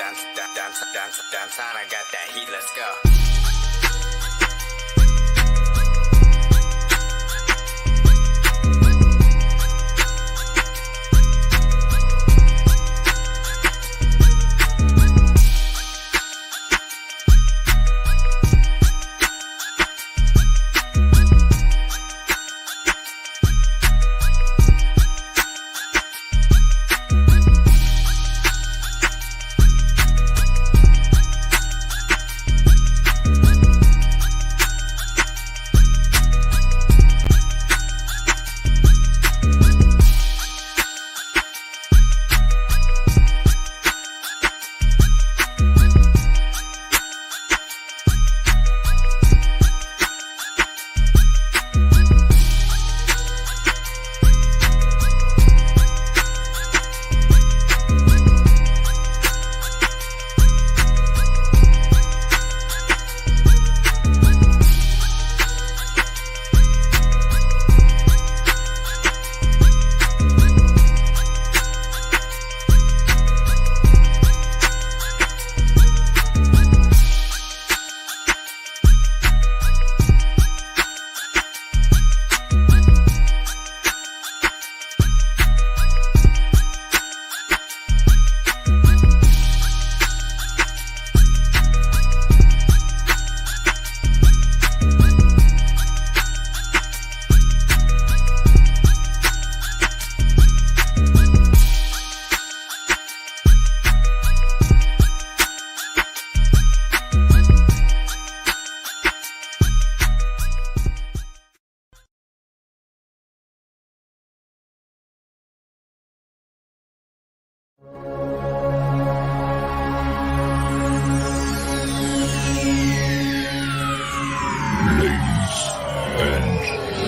Downtown, I got that heat, let's go.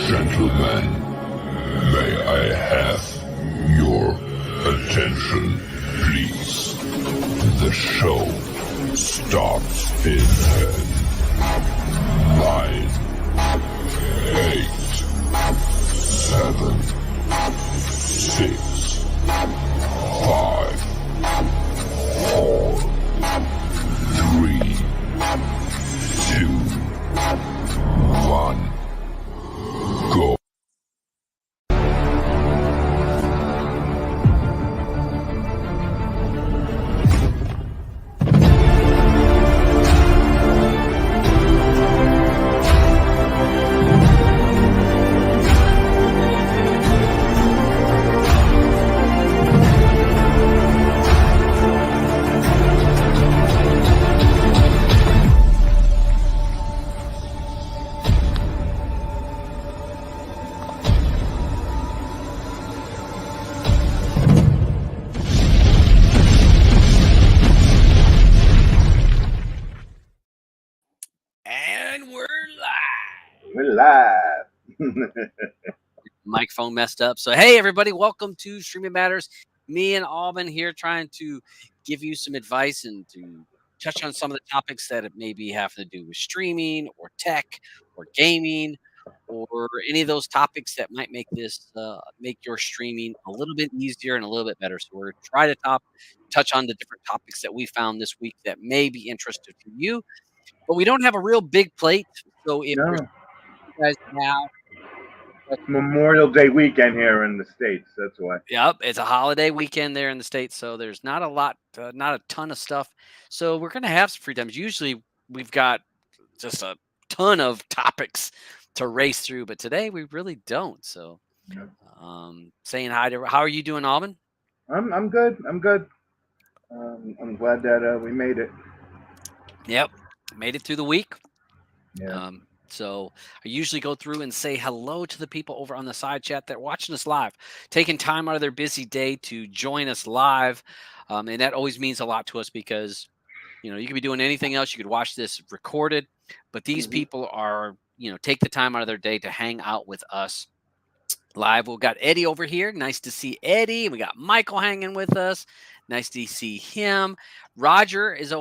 Gentlemen, may I have your attention, please? The show starts in 9, 8, 7, 6, 5, 4, 3, 2, 1. Go. We're live. Microphone messed up. So, hey, everybody, welcome to Streaming Matters. Me and Aubyns here trying to give you some advice and to touch on some of the topics that maybe have to do with streaming or tech or gaming or any of those topics that might make this make your streaming a little bit easier and a little bit better. So we're trying to touch on the different topics that we found this week that may be interested to you. But we don't have a real big plate. So if you guys have Memorial Day weekend here in the States, that's why. Yep, it's a holiday weekend there in the States, so there's not a ton of stuff. So we're gonna have some free times. Usually we've got just a ton of topics to race through, but today we really don't. So, saying hi to. How are you doing, Aubyns? I'm good. I'm glad that we made it. Yep, made it through the week. Yeah. So I usually go through and say hello to the people over on the side chat that are watching us live, taking time out of their busy day to join us live. And that always means a lot to us because, you could be doing anything else. You could watch this recorded, but these people are, take the time out of their day to hang out with us live. We've got Eddie over here. Nice to see Eddie. We got Michael hanging with us. Nice to see him. Roger is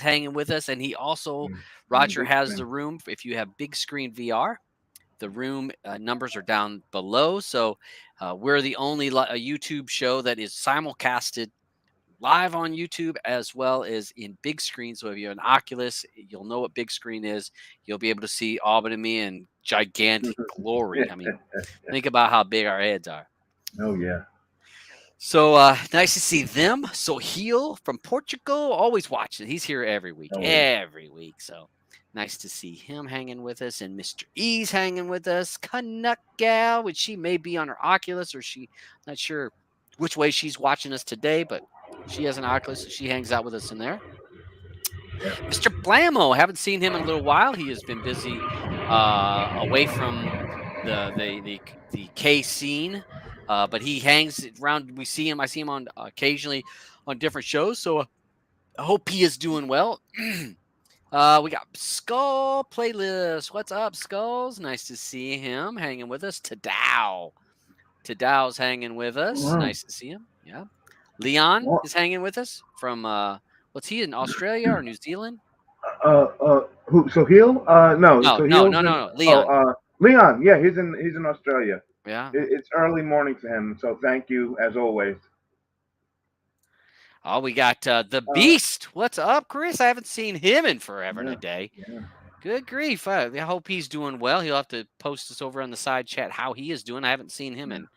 hanging with us, and he also Roger has the room. If you have Bigscreen VR, the room numbers are down below. So we're the only YouTube show that is simulcasted live on YouTube as well as in Bigscreen. So if you have an Oculus, you'll know what Bigscreen is. You'll be able to see Auburn and me in gigantic glory. I mean, think about how big our heads are. Oh yeah. So nice to see them. So Heel from Portugal, always watching. He's here every week, Oh, yeah. every week. So nice to see him hanging with us, and Mr. E's hanging with us. Canuck Gal, which she may be on her Oculus, or she not sure which way she's watching us today, but she has an Oculus, so she hangs out with us in there. Yeah. Mr. Blammo, haven't seen him in a little while. He has been busy away from the K scene, but he hangs around. We see him. I see him on occasionally on different shows. So I hope he is doing well. We got Skull Playlist. What's up, Skulls? Nice to see him hanging with us. Tadau's hanging with us. Wow. Nice to see him. Yeah. Leon is hanging with us from what's he in Australia or New Zealand? Who? So Heel? No. No, So no, Heel's no, in- no, no. Leon. Leon. Yeah, he's in Australia. Yeah. It's early morning for him, so thank you as always. Oh, we got the Beast. What's up, Chris? I haven't seen him in forever today. Yeah. Good grief. I hope he's doing well. He'll have to post us over on the side chat how he is doing. I haven't seen him in,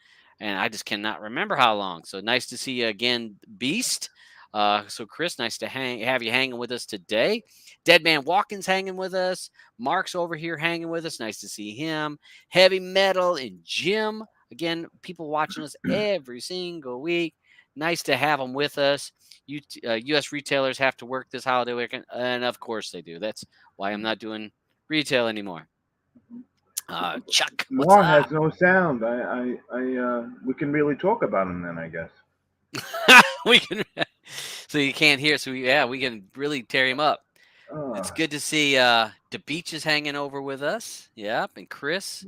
and I just cannot remember how long. So nice to see you again, Beast. So Chris, nice to have you hanging with us today. Dead Man Walking's hanging with us. Mark's over here hanging with us. Nice to see him. Heavy Metal and Jim. Again, people watching us every single week. Nice to have them with us. U.S. retailers have to work this holiday weekend, and of course they do. That's why I'm not doing retail anymore. Chuck, what's Noir up? has no sound. We can really talk about him then, I guess. We can, so you can't hear. So we can really tear him up. It's good to see the Beach is hanging over with us. Yep, and Chris,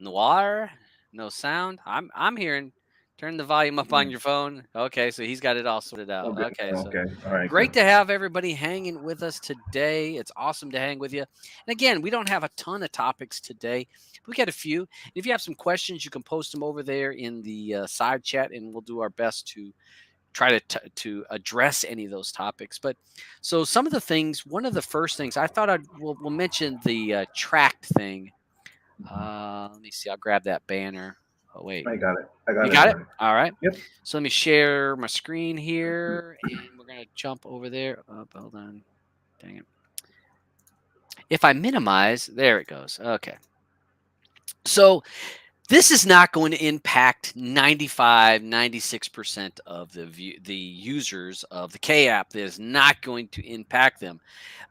Noir, no sound. I'm hearing. Turn the volume up on your phone. Okay, so he's got it all sorted out. Okay, so All right. great to have everybody hanging with us today. It's awesome to hang with you. And again, we don't have a ton of topics today. We got a few. If you have some questions, you can post them over there in the side chat, and we'll do our best to try to address any of those topics. But so some of the things, one of the first things I thought we'll mention the Trakt thing. Let me see. I'll grab that banner. Oh wait, I got it. You got it? All right. Yep. So let me share my screen here, and we're gonna jump over there. Oh, hold on. Dang it. If I minimize, there it goes. Okay. So this is not going to impact 95, 96% of the users of the K app. That is not going to impact them.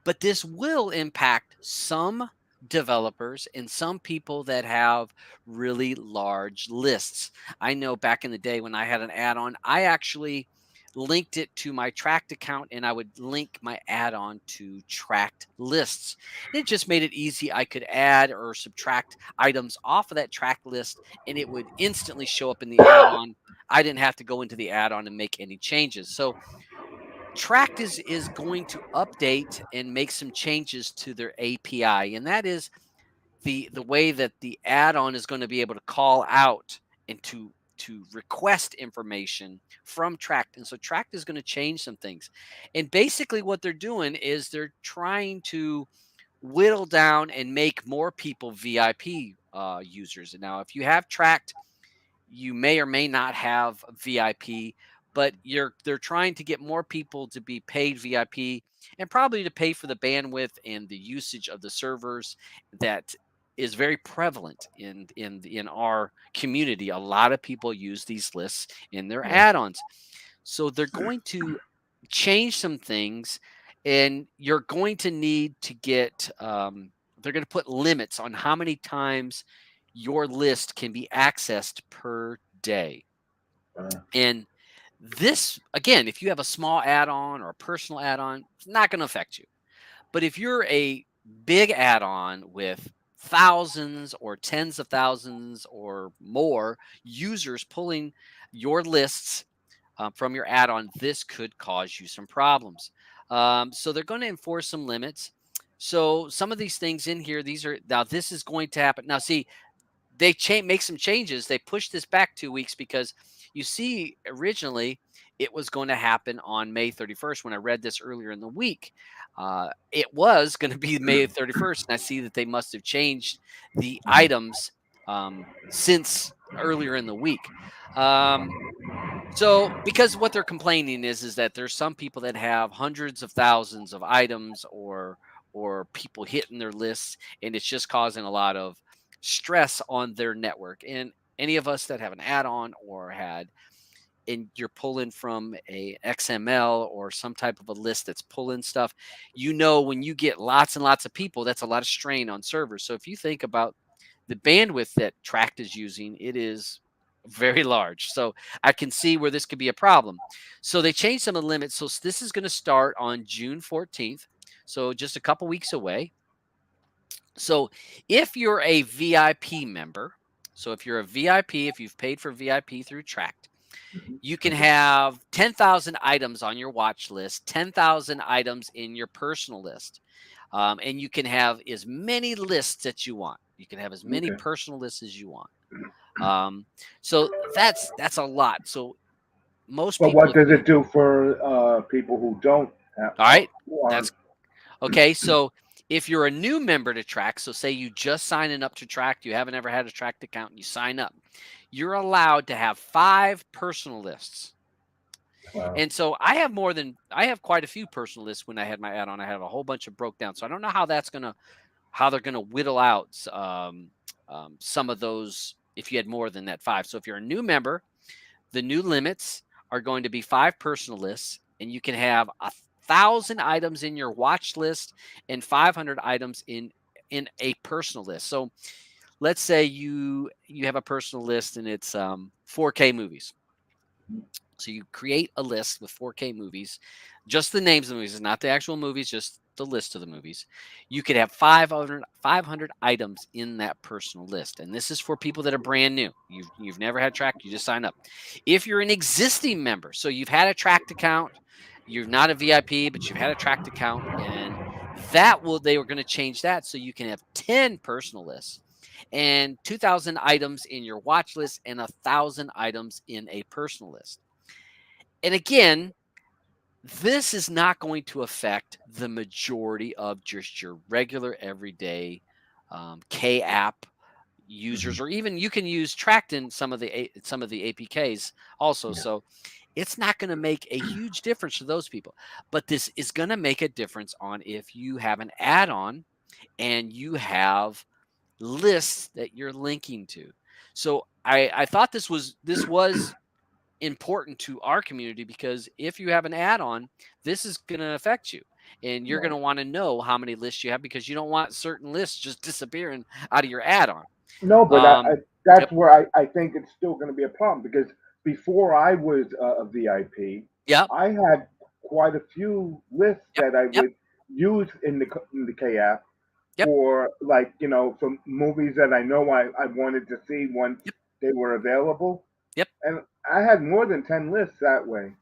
But this will impact some developers and some people that have really large lists. I know back in the day when I had an add-on, I actually linked it to my Trakt account, and I would link my add-on to Trakt lists. And it just made it easy. I could add or subtract items off of that Trakt list, and it would instantly show up in the add-on. I didn't have to go into the add-on and make any changes. So Trakt is going to update and make some changes to their API, and that is the way that the add-on is going to be able to call out and to request information from Trakt. And so Trakt is going to change some things. And basically what they're doing is they're trying to whittle down and make more people VIP users. And now if you have Trakt, you may or may not have VIP, but they're trying to get more people to be paid VIP and probably to pay for the bandwidth and the usage of the servers that is very prevalent in our community. A lot of people use these lists in their add-ons. So they're going to change some things, and you're going to need to get they're going to put limits on how many times your list can be accessed per day. And this, again, if you have a small add-on or a personal add-on, it's not going to affect you. But if you're a big add-on with thousands or tens of thousands or more users pulling your lists from your add-on, this could cause you some problems. So they're going to enforce some limits. So some of these things in here, this is going to happen. Now, see, they make some changes. They pushed this back 2 weeks because you see, originally it was going to happen on May 31st. When I read this earlier in the week, it was going to be May 31st, and I see that they must have changed the items since earlier in the week. So, because what they're complaining is that there's some people that have hundreds of thousands of items or people hitting their lists, and it's just causing a lot of stress on their network. And any of us that have an add-on or had, and you're pulling from a XML or some type of a list that's pulling stuff, when you get lots and lots of people, that's a lot of strain on servers. So if you think about the bandwidth that Trakt is using, it is very large. So I can see where this could be a problem. So they changed some of the limits. So this is going to start on June 14th. So just a couple weeks away. So if you're a VIP member, so if you're a VIP, if you've paid for VIP through Trakt, you can have 10,000 items on your watch list, 10,000 items in your personal list. And you can have as many lists that you want. You can have as many personal lists as you want. So that's a lot. So most But people. what does it do for people who don't have? All right. Who aren't- That's okay. So if you're a new member to Trakt, so say you just signing up to Trakt, you haven't ever had a Trakt account, and you sign up, you're allowed to have 5 personal lists. Wow. And so I have quite a few personal lists. When I had my add-on, I have a whole bunch of broke down. So I don't know how they're gonna whittle out some of those if you had more than that 5. So if you're a new member, the new limits are going to be 5 personal lists, and you can have 1,000 items in your watch list and 500 items in a personal list. So let's say you have a personal list and it's 4K movies. So you create a list with 4K movies, just the names of the movies, not the actual movies, just the list of the movies. You could have 500 items in that personal list. And this is for people that are brand new. You've never had Trakt, you just sign up. If you're an existing member, so you've had a Trakt account, you're not a VIP, but you've had a Trakt account, and they were going to change that so you can have 10 personal lists and 2,000 items in your watch list and 1,000 items in a personal list. And again, this is not going to affect the majority of just your regular everyday K app users, or even you can use Trakt in some of the APKs also. Yeah. So it's not going to make a huge difference to those people, but this is going to make a difference on if you have an add-on and you have lists that you're linking to. So I thought this was important to our community, because if you have an add-on, this is going to affect you, and you're going to want to know how many lists you have, because you don't want certain lists just disappearing out of your add-on. No, but that's Yep. where I think it's still going to be a problem, because before I was a VIP, Yep. I had quite a few lists Yep. that I Yep. would use in the K app Yep. for, like, some movies that I know I wanted to see once Yep. they were available. Yep. And I had more than 10 lists that way.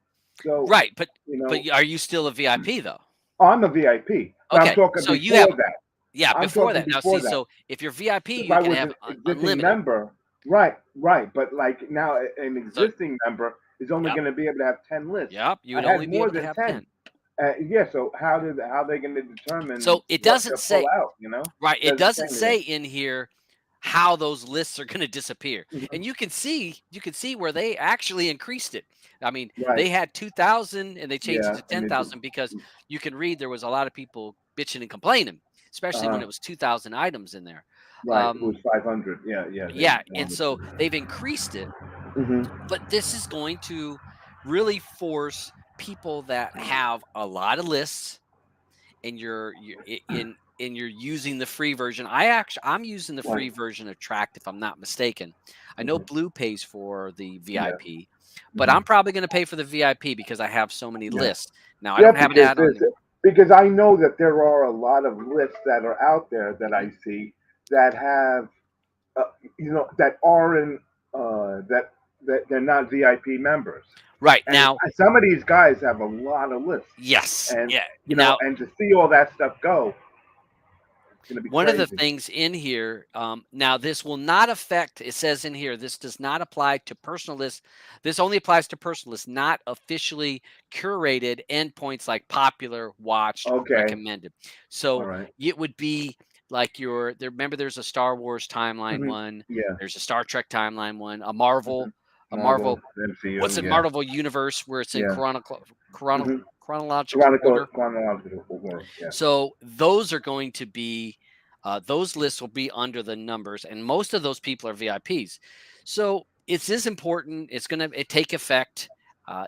So Right, but you know, are you still a VIP though? I'm a VIP. But I'm Okay, talking so before you have that. Yeah, I'm before talking that. Now before see, that. so if you're VIP, If you I can was have an existing unlimited. member, right. But like now, an So existing member is only yep, going to be able to have 10 lists. you I would only had be more able to than have 10. 10. Yeah. So how they going to determine So it what to doesn't pull say out? Right, it Doesn't say doesn't say anything. in here how those lists are going to disappear. Mhm. And you can see where they actually increased it. I mean, Right. they had 2,000 and they changed it Yeah. to And it, 10,000, because you can read there was a lot of people bitching and complaining, especially when uh it was 2,000 items in there. right. It was 500. Yeah. Yeah. They Yeah, and wanted so to. they've increased it, Hmm. but this is going to really force people that have a lot of lists, and you're using the free version. I'm using the Right. free version of Trakt, if I'm not mistaken. I know Hmm. Blue pays for the Yeah. VIP, but Hmm. I'm probably going to pay for the VIP because I have so many Yeah. lists. Now I Yeah. don't have an add-on anymore. Because I know that there are a lot of lists that are out there that Mhm. I see that have that are in that they're not VIP members, Right and now, some of these guys have a lot of lists, yes, and yeah. Now, and to see all that stuff go, gonna be one of the crazy. things in here, now this will not affect, it says in here, this does not apply to personal lists. This only applies to personal lists, not officially curated endpoints like popular, watched, Okay. recommended. All So right. it would be like remember there's a Star Wars timeline Hmm. one, Yeah. there's a Star Trek timeline one, Hmm. a Marvel, Marvel, what's MCU. it, Yeah. Marvel universe where it's in Yeah. Hmm. chronological order. Chronological order. Yeah. So those are going to be those lists will be under the numbers, and most of those people are VIPs. So it's this important. It's going to take effect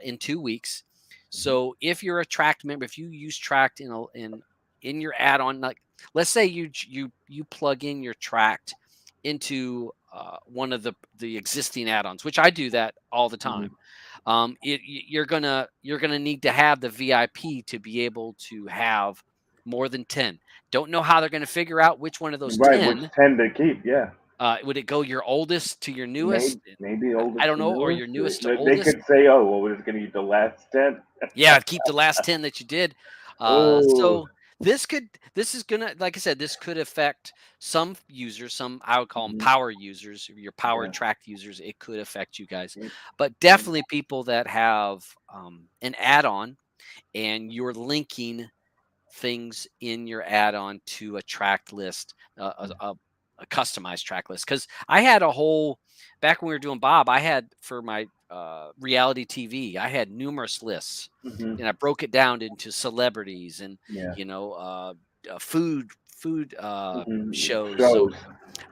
in 2 weeks. Mhm. So if you're a Trakt member, if you use Trakt in your add-on, like let's say you plug in your Trakt into one of the existing add-ons, which I do that all the Mhm. time. You're gonna need to have the VIP to be able to have more than 10. Don't know how they're gonna figure out which one of those Right. Which 10. 10 to keep? Yeah. Would it go your oldest to your Maybe newest? maybe I oldest don't to know, or newest. your newest to They oldest. could say, oh, well, we're just gonna use the last 10. Yeah, keep the last 10 that you did. Oh. So this is gonna, like I said, this could affect some users, some I would call them Mhm. power users, your power Yeah. Trakt users. It could affect you guys, Mm, but mm, definitely people that have an add-on and you're linking things in your add-on to a Trakt list, mm, a customized Trakt list. Because I had a whole back when we were doing Bob, I had for my reality TV, I had numerous lists, mhm. and I broke it down into celebrities and Yeah. you know food Mhm. shows. So Shows.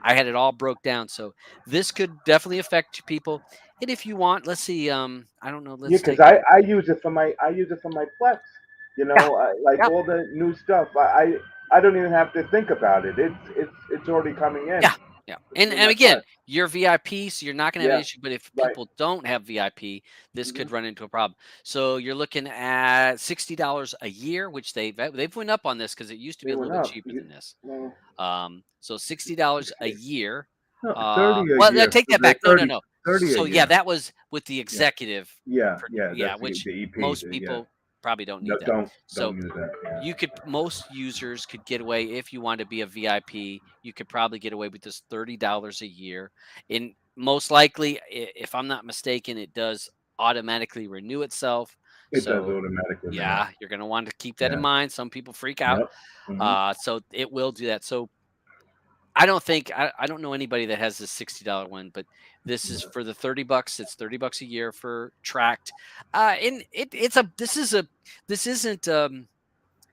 I had it all broke down. So this could definitely affect people. And if you want, let's see. I don't know. Yeah, Let's because take a I use it for my Plex. yeah, Like yeah, all the new stuff. I don't even have to think about it. It's already coming in yeah, yeah. And through my again, Plex. you're VIP, so you're not going to have an Yeah. issue. But if Right. people don't have VIP, this Hmm. could run into a problem. So you're looking at $60 a year, which they've went up on this because it used to be They a little went bit up. cheaper than this. Well, So $60 a 60. year. No, 30 a Well, I year. take that back. No, no, 30, no. 30 a So yeah, year. that was with the Yeah. executive. Yeah. Yeah. Yeah, That's which the EP. most Yeah. people probably don't No, need that. don't So use that. Yeah. most users could get away if you want to be a VIP. You could probably get away with this $30 a year. And most likely, if I'm not mistaken, it does automatically renew itself. It does So automatically renew. yeah, you're going to want to keep that in Yeah. mind. Some people freak out. Yep. Hmm. So it will do that. So I don't know anybody that has this $60 one, but this is Yeah. for the $30. It's $30 a year for Trakt. And this isn't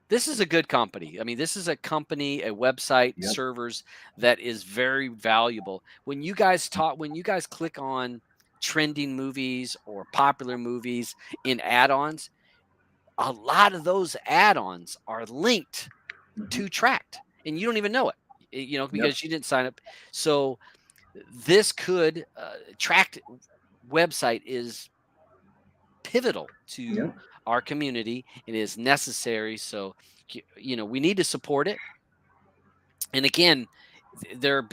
this is a good company. I mean, this is a company, a website, Yep. servers that is very valuable. When you guys click on trending movies or popular movies in add-ons, a lot of those add-ons are linked Hmm. to Trakt, and you don't even know it. Yep. Because you didn't sign up. So this could Trakt website is pivotal to Yep. our community. It is necessary. So we need to support it. And again, their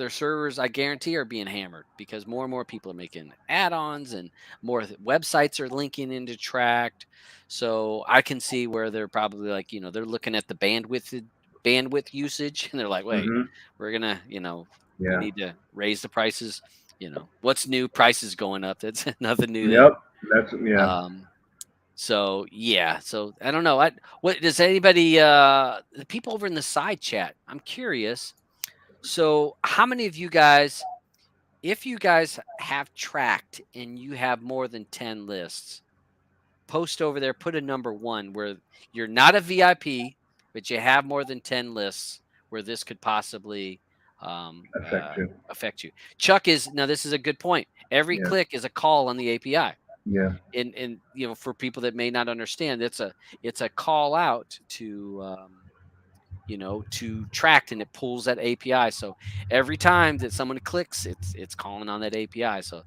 servers, I guarantee, are being hammered because more and more people are making add-ons and more websites are linking into Trakt. So I can see where they're probably like, they're looking at the bandwidth usage and they're like, wait, Hmm. we're gonna, we Yeah. need to raise the prices. What's new? Prices going up. That's nothing new there. Yep. That's yeah. Um, so yeah, so I don't know. What does anybody the people over in the side chat? I'm curious. So how many of you guys, if you guys have Trakt and you have more than 10 lists, post over there, put a number 1 where you're not a VIP, but you have more than 10 lists where this could possibly Affect you. affect you. Chuck is now this is a good point. Every Yeah. click is a call on the API. Yeah. And for people that may not understand, it's a call out to Trakt, and it pulls that API. So every time that someone clicks, it's calling on that API. So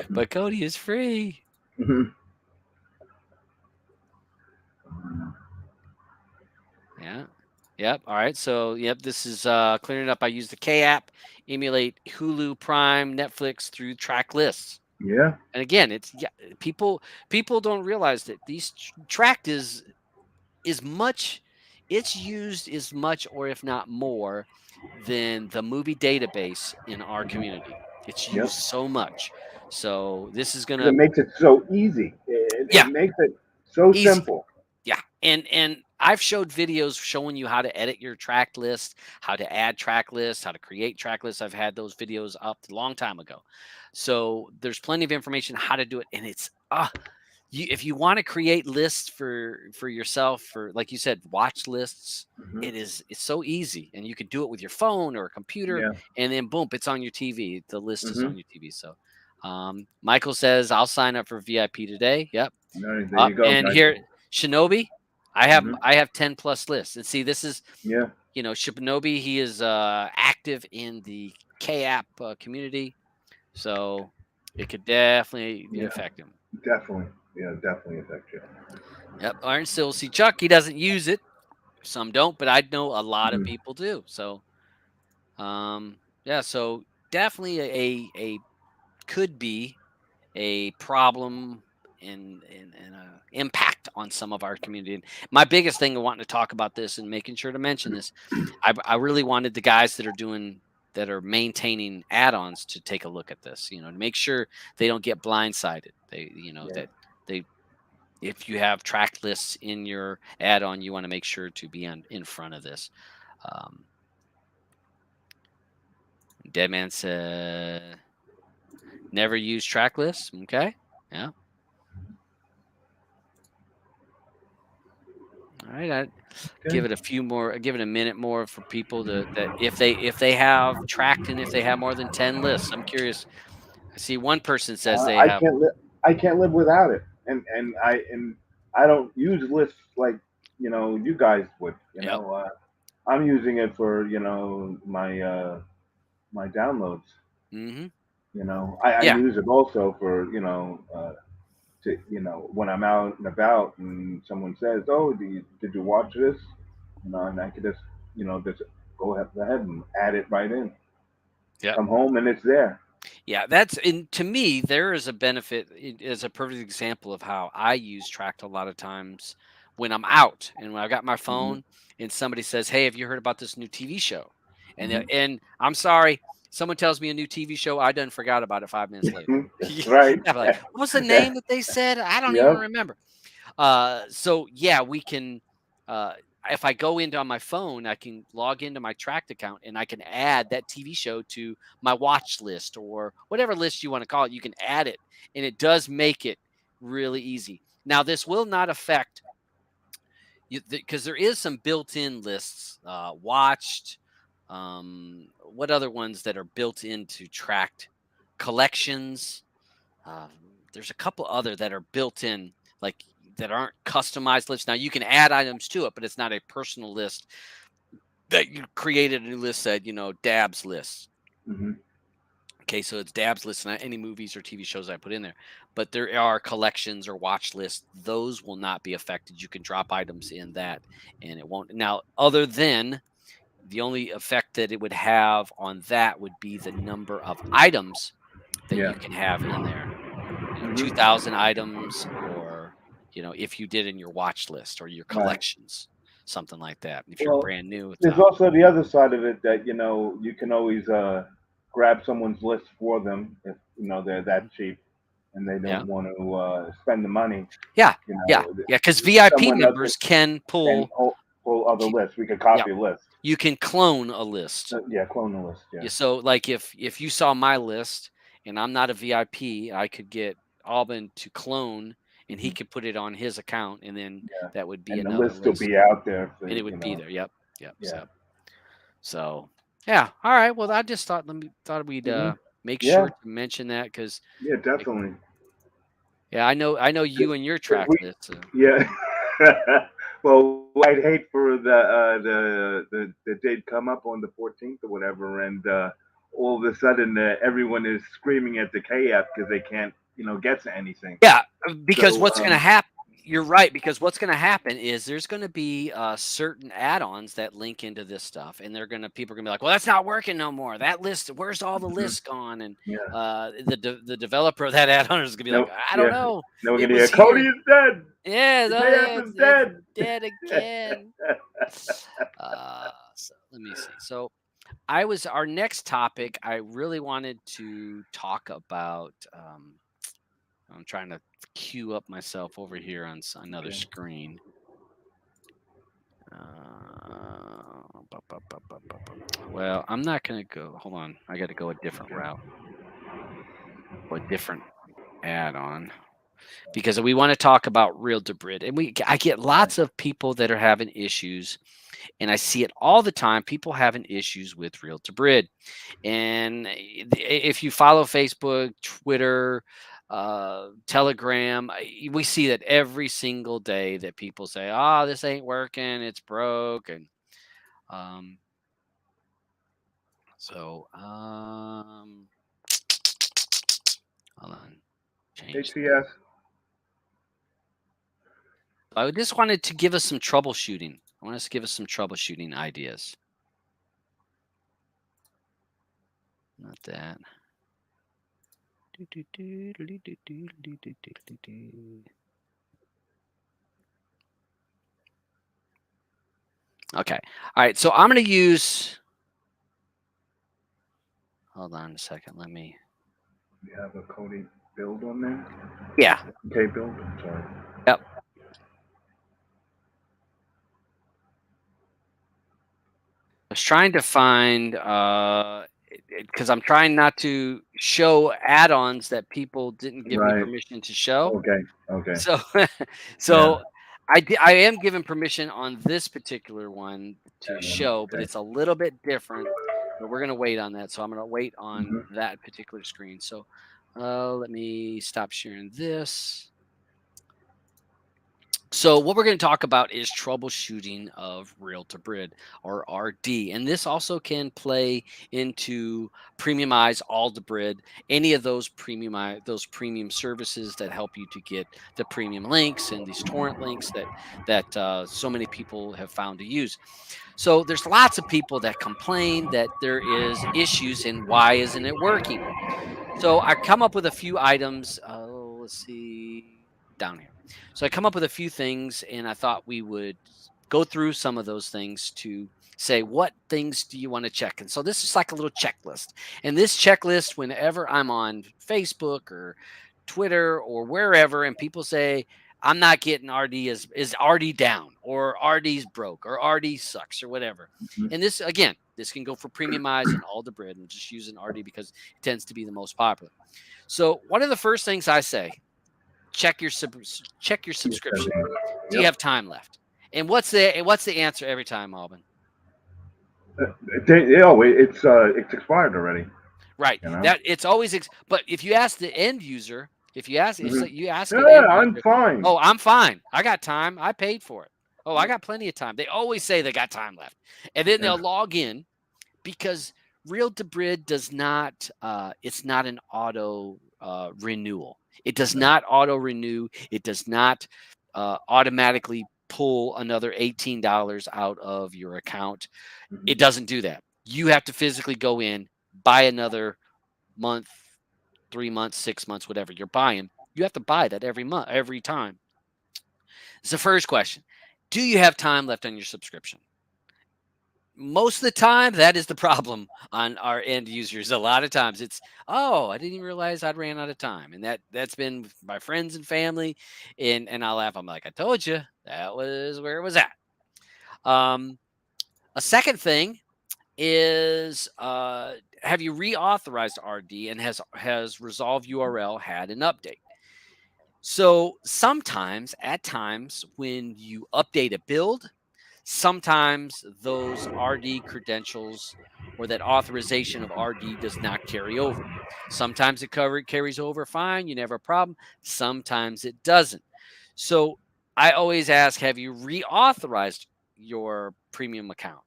but Cody is free. Hmm. Yeah. Yep. All right. So yep, this is clearing it up. I use the K app, emulate Hulu, Prime, Netflix through Trakt lists. Yeah. And again, people don't realize that Trakt is is much. It's used as much, or if not more, than the movie database in our community. It's Yep. used so much. So this is 'Cause it gonna, makes it so easy. It yeah, makes it so easy. simple. Yeah, and I've showed videos showing you how to edit your track list, how to add track lists, how to create track lists. I've had those videos up a long time ago. So there's plenty of information how to do it, and it's if you want to create lists for yourself, for like you said, watch lists, Hmm. it's so easy, and you can do it with your phone or a computer, Yeah. and then boom, it's on your TV. The list is Hmm. on your TV. So Michael says I'll sign up for VIP today. Yep. All right, there you go, And guys. here, Shinobi, Hmm. I have 10 plus lists. And see, this is, Yeah. Shinobi, he is active in the K app community, so it could definitely Yeah. affect him. Definitely. Yeah. Definitely affect you. Yep. Iron Still see Chuck, he doesn't use it. Some don't, but I know a lot of Mhm. people do. So yeah, so definitely a could be a problem and a impact on some of our community. And my biggest thing of wanting to talk about this and making sure to mention this, I really wanted the guys that are maintaining add-ons to take a look at this, to make sure they don't get blindsided. They, Yeah. that they, if you have track lists in your add-on, you want to make sure to be in front of this. Um, Deadman said, never use track lists. Okay. Yeah. All right. Give Okay. it a few more, give it a minute more for people that if they have tracked and if they have more than 10 lists. I'm curious. I see one person says they I have. can't live. I can't live without it, and I don't use lists like you guys would. Yep. I'm using it for my my downloads. Hmm. I Yeah. use it also for to when I'm out and about and someone says, "Oh, did you watch this?" And I could just go ahead and add it right in. Yep. Come home and it's there. Yeah. That's, and to me, there is a benefit. It is a perfect example of how I use Tract a lot of times when I'm out and when I got my Hmm. phone and somebody says, "Hey, have you heard about this new TV show?" Hmm. And I'm sorry, someone tells me a new TV show, I done forgot about it 5 minutes later. That's Yeah, right. like, what was the name that they said? I don't even Yep. remember. So yeah, we can. Uh, if I go into on my phone, I can log into my Tract account and I can add that TV show to my watch list or whatever list you want to call it. You can add it, and it does make it really easy. Now, this will not affect you because there is some built-in lists, watched. What other ones that are built into Tract collections? Um, there's a couple other that are built in, like that aren't customized lists. Now you can add items to it, but it's not a personal list that you created a new list said, Dabs list. Hmm. Okay, so it's Dabs list, not any movies or TV shows I put in there. But there are collections or watch lists. Those will not be affected. You can drop items in that and it won't. Now, other than the only effect that it would have on that would be the number of items that Yeah. you can have in there. Hmm. 2,000 items, or if you did in your watch list or your Right. collections, something like that. If you're Well, brand new, it's there's 1,000. also the other side of it that you can always grab someone's list for them if they're Mhm. that cheap and they Yeah, don't want to spend the money. yeah, You yeah, know, yeah, because VIP someone else members can can pull. pull other lists. We could Yeah, copy a list. you can clone a list. Yeah, clone the list. Yeah. Yeah, so like if you saw my list and I'm not a VIP, I could get Aubyn to clone and he Mhm. could put it on his account, and then Yeah. that would be And the another list will list, be out there for and it would be there. Yep, yep. Yeah. So yeah, all right. Well, I just thought we'd Hmm. make Yeah. sure to mention that because Yeah. Definitely. yeah, I know you and your Because track list. So. yeah. Well, I'd hate for the date come up on the 14th or whatever, and all of a sudden everyone is screaming at the KF because they can't get to anything. Yeah, because So what's going to happen? You're right, because what's going to happen is there's going to be certain add-ons that link into this stuff, and people are going to be like, "Well, that's not working no more. That list, where's all the Mhm. lists gone?" And Yeah. the developer of that add-on is going to be like, No. "I don't Yeah. know. No, we're It gonna was hear Cody here. is dead. Yeah, The oh, JS yeah, is it's dead. dead again." So let me see. So our next topic. I really wanted to talk about. I'm trying to queue up myself over here on another Okay. screen. Well, I'm not going to go. Hold on. I got to go a different route or a different add-on because we want to talk about Real Debrid. And I get lots of people that are having issues, and I see it all the time. People having issues with Real Debrid. And if you follow Facebook, Twitter, Telegram, we see that every single day that people say, "Oh, this ain't working. It's broke." And um, hold on, change. HCS. I just wanted to give us some troubleshooting. I want us to give us some troubleshooting ideas. Not that. Okay. All right. So I'm going to use. Hold on a second. Let me. We have a Cody build on there. Yeah. Okay, build. Sorry. Yep. I was trying to find because I'm trying not to show add-ons that people didn't give me Right. permission to show. Okay. Okay. So, Yeah. so I am given permission on this particular one to show, but Okay. it's a little bit different. But we're gonna wait on that. So I'm gonna wait on Mhm. that particular screen. So let me stop sharing this. So what we're going to talk about is troubleshooting of Real Debrid or RD, and this also can play into Premiumize, All Debrid, any of those premium services that help you to get the premium links and these torrent links that so many people have found to use. So there's lots of people that complain that there is issues and why isn't it working. So I come up with a few items. Let's see down here. So I come up with a few things, and I thought we would go through some of those things to say what things do you want to check. And so this is like a little checklist. And this checklist, whenever I'm on Facebook or Twitter or wherever, and people say I'm not getting RD is RD down or RD's broke or RD sucks or whatever. Mhm. And this again, this can go for Premiumize and All Debrid. I'm just using RD because it tends to be the most popular. So one of the first things I say, check your subscription. Do you Yep. have time left? And what's the answer every time, Auburn? It's expired already. Right. You know. That it's always but if you ask the end user, if you ask Mhm. you ask an Yeah, end I'm user, fine. "Oh, I'm fine. I got time. I paid for it. Oh, I got plenty of time." They always say they got time left. And then Yeah. they'll log in because Real Debrid does not it's not an auto renewal. It does not auto renew. It does not automatically pull another $18 out of your account. Mhm. It doesn't do that. You have to physically go in, buy another month, 3 months, 6 months, whatever you're buying. You have to buy that every month, every time. It's the first question. Do you have time left on your subscription? Most of the time, that is the problem on our end users. A lot of times it's, "Oh, I didn't even realize I'd ran out of time." And that's been with my friends and family. And I laugh. I'm like, "I told you that was where it was at." Um, a second thing is have you reauthorized RD and has Resolve URL had an update? So sometimes, at times, when you update a build, sometimes those RD credentials or that authorization of RD does not carry over. Sometimes carries over fine, you never have a problem. Sometimes it doesn't. So I always ask, have you reauthorized your premium account?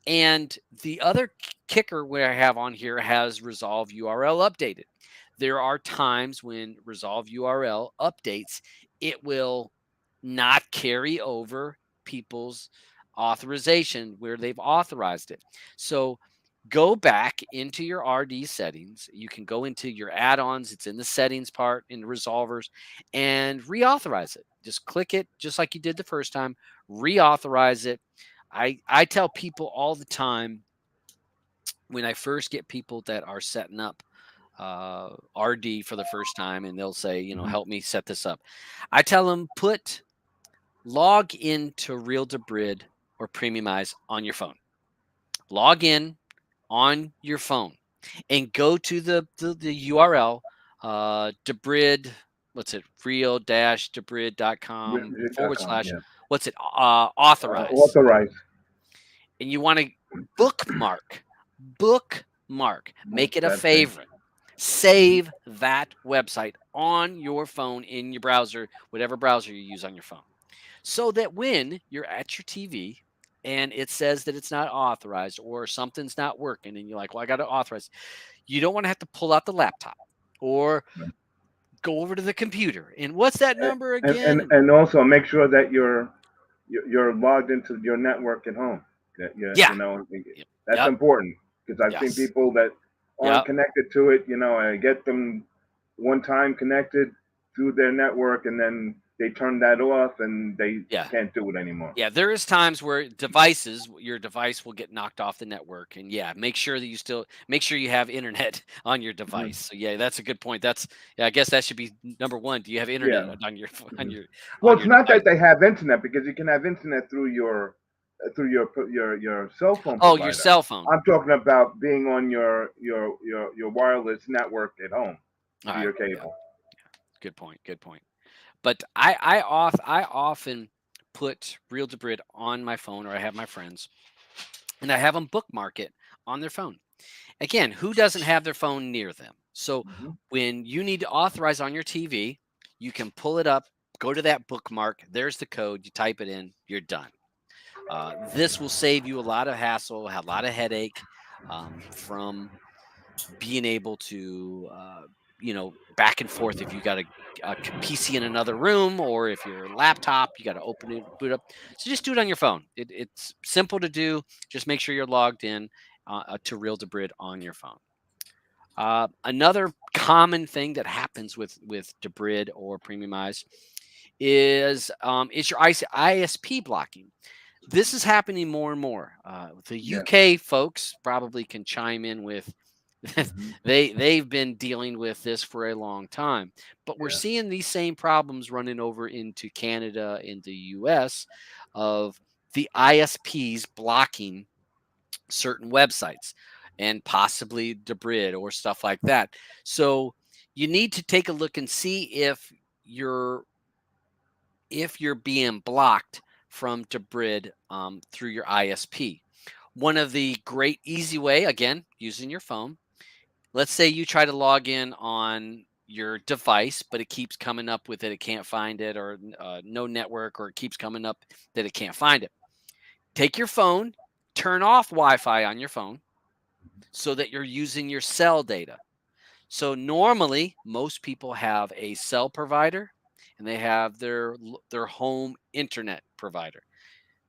And the other kicker where I have on here has Resolve URL updated. There are times when Resolve URL updates, it will not carry over people's authorization where they've authorized it. So go back into your RD settings. You can go into your add-ons. It's in the settings part in resolvers and reauthorize it. Just click it just like you did the first time, reauthorize it. I tell people all the time when I first get people that are setting up RD for the first time and they'll say, Mhm. help me set this up. I tell them log into Real Debrid or Premiumize on your phone. Log in on your phone and go to the URL, Debrid, what's it, real-debrid.com .com, /, yeah. what's it, authorize. Authorize. And you want to bookmark, make it a That thing. favorite. Save that website on your phone in your browser, whatever browser you use on your phone, so that when you're at your TV and it says that it's not authorized or something's not working and you're like, well, I got to authorize, you don't want to have to pull out the laptop or go over to the computer. And what's that number again? And also make sure that you're logged into your network at home. Yeah. You know, Yep. that's Yep. important because I've seen Yes. people that aren't Yep. connected to it. You know, I get them one time connected through their network, and then they turn that off, and they Yeah. can't do it anymore. Yeah, there is times where your device will get knocked off the network, and yeah, make sure that you have internet on your device. So yeah, that's a good point. I guess that should be number one. Do you have internet Yeah. on your on Mhm. your Well, on it's your not device? that they have internet because you can have internet through your cell phone Oh, your provider. cell phone. I'm talking about being on your wireless network at home All through right. your Yeah. cable. Good point. Good point. But I often put Real Debrid on my phone, or I have my friends, and I have them bookmark it on their phone. Again, who doesn't have their phone near them? So Hmm. when you need to authorize on your TV, you can pull it up, go to that bookmark. There's the code. You type it in. You're done. This will save you a lot of hassle, a lot of headache from being able to, back and forth if you got a PC in another room or if your laptop, you got to open it, boot up. So just do it on your phone. It's simple to do. Just make sure you're logged in to Real Debrid on your phone. Another common thing that happens with Debrid or Premiumize is your ISP blocking. This is happening more and more. The Yeah. UK folks probably can chime in with Hmm. they've been dealing with this for a long time, but we're Yeah. seeing these same problems running over into Canada and the US of the ISPs blocking certain websites and possibly Debrid or stuff like that. So you need to take a look and see you're if you're being blocked from Debrid through your ISP. One of the great easy way, again, using your phone. Let's say you try to log in on your device, but it keeps coming up with it can't find it, or no network, or it keeps coming up that it can't find it. Take your phone, turn off Wi-Fi on your phone so that you're using your cell data. So normally, most people have a cell provider and they have their home internet provider.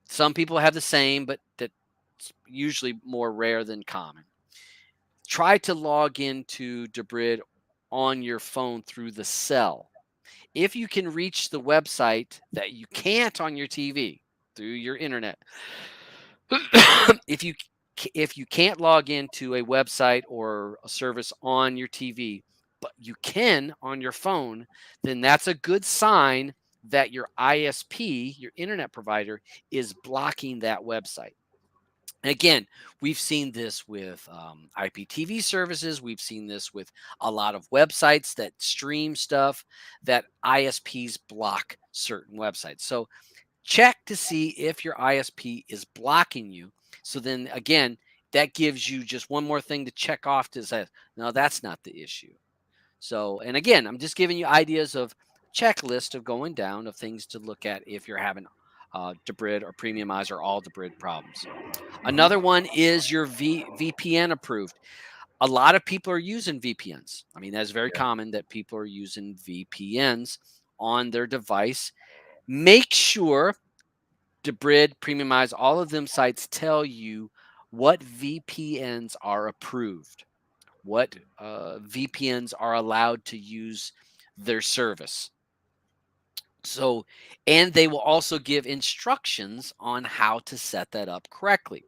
Some people have the same, but that's usually more rare than common. Try to log into Debrid on your phone through the cell. If you can reach the website that you can't on your TV through your internet, if you can't log into a website or a service on your TV, but you can on your phone, then that's a good sign that your ISP, your internet provider, is blocking that website. And again, we've seen this with IPTV services. We've seen this with a lot of websites that stream stuff that ISPs block certain websites. So check to see if your ISP is blocking you. So then again, that gives you just one more thing to check off to say, no, that's not the issue. So, and again, I'm just giving you ideas of checklist of going down of things to look at if you're having Debrid or Premiumize or all Debrid problems. Another one is your VPN approved. A lot of people are using VPNs. I mean, that's very Yeah. common that people are using VPNs on their device. Make sure Debrid, Premiumize, all of them sites tell you what VPNs are approved, what VPNs are allowed to use their service. So, and they will also give instructions on how to set that up correctly.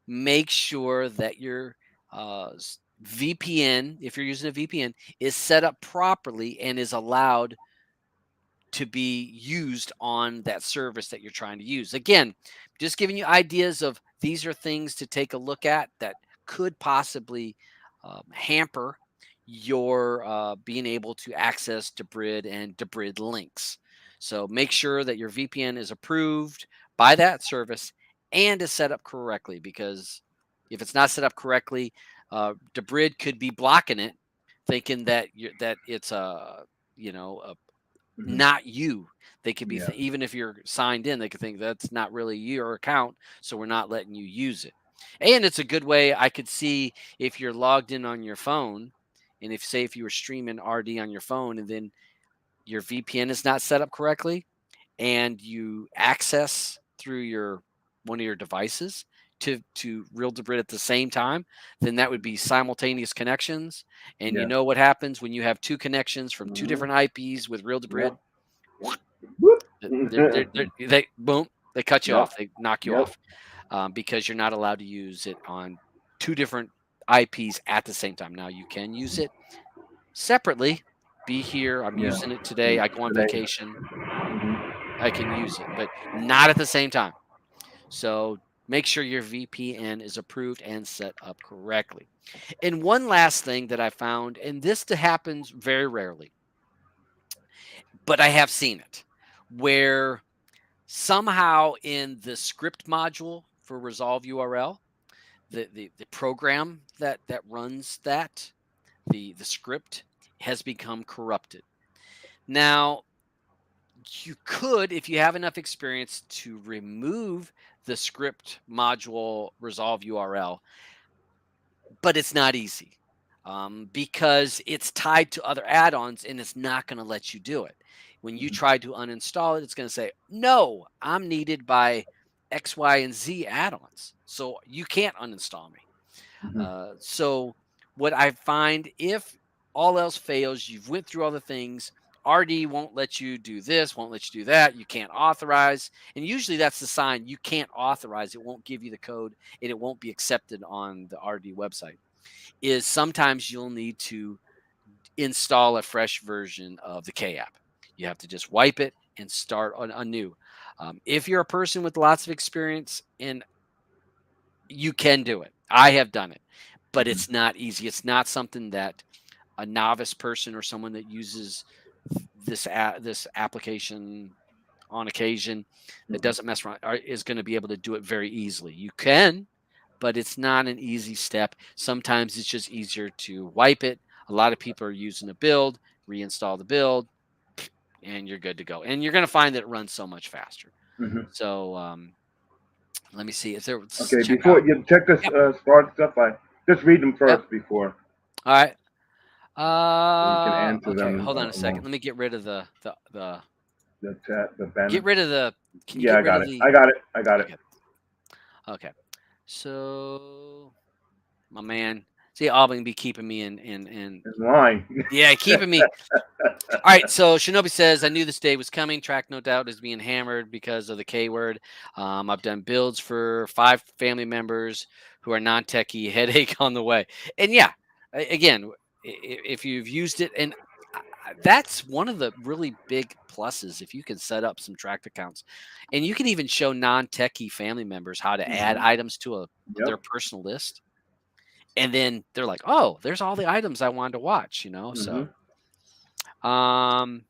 Make sure that your VPN, if you're using a VPN, is set up properly and is allowed to be used on that service that you're trying to use. Again, just giving you ideas of these are things to take a look at that could possibly hamper your being able to access Debrid and Debrid links. So make sure that your VPN is approved by that service and is set up correctly, because if it's not set up correctly, Debrid could be blocking it, thinking that it's a Mhm. not you. They could be Yeah. even if you're signed in, they could think that's not really your account, so we're not letting you use it. And it's a good way I could see if you're logged in on your phone, and if you were streaming RD on your phone and then your VPN is not set up correctly and you access through your one of your devices to Real Debrid at the same time, then that would be simultaneous connections. And you Yes. know what happens when you have two connections from two Mhm. different IPs with Real Yep. Debrid? Whoop. They boom, they cut you Yep. off, they knock you Yep. off, because you're not allowed to use it on two different IPs at the same time. Now you can use it separately. Be here. I'm Yeah. using it today. I go on Today. vacation. Mhm. I can use it, but not at the same time. So make sure your VPN is approved and set up correctly. And one last thing that I found, and this happens very rarely, but I have seen it, where somehow in the script module for Resolve URL, the program that runs the script has become corrupted. Now, you could, if you have enough experience, to remove the script module Resolve URL, but it's not easy, because it's tied to other add-ons and it's not going to let you do it. When you Mhm. try to uninstall it, it's going to say, no, I'm needed by X, Y, and Z add-ons. So you can't uninstall me. Mhm. So what I find, if all else fails, you've went through all the things, RD won't let you do this, won't let you do that, you can't authorize. And usually that's the sign you can't authorize. It won't give you the code and it won't be accepted on the RD website. Is sometimes you'll need to install a fresh version of the K app. You have to just wipe it and start on anew. If you're a person with lots of experience, and you can do it, I have done it, but Mhm. it's not easy. It's not something that a novice person or someone that uses this application on occasion that Mhm. doesn't mess around is going to be able to do it very easily. You can, but it's not an easy step. Sometimes it's just easier to wipe it. A lot of people are using a build, reinstall the build, and you're good to go. And you're going to find that it runs so much faster. Mhm. So let me see. Is there? Let's Okay. check Before out. you check this Yep. start stuff, I just read them Yep. first before All right. so you can answer Okay. them Hold on a second. along Let me get rid of the. the chat, the Get banner. rid of the. Can you Yeah, get I rid got of it. the? I got it. I got it. Okay. Okay. So my man, see, Auburn be keeping me in. In line. Yeah, keeping me. All right, so Shinobi says, I knew this day was coming. Track, no doubt, is being hammered because of the K word. I've done builds for 5 family members who are non techie, headache on the way. And yeah, again, if you've used it, and that's one of the really big pluses, if you can set up some Tract accounts, and you can even show non techie family members how to add Mhm. items to their Yep. personal list. And then they're like, oh, there's all the items I wanted to watch. Mhm. So, um,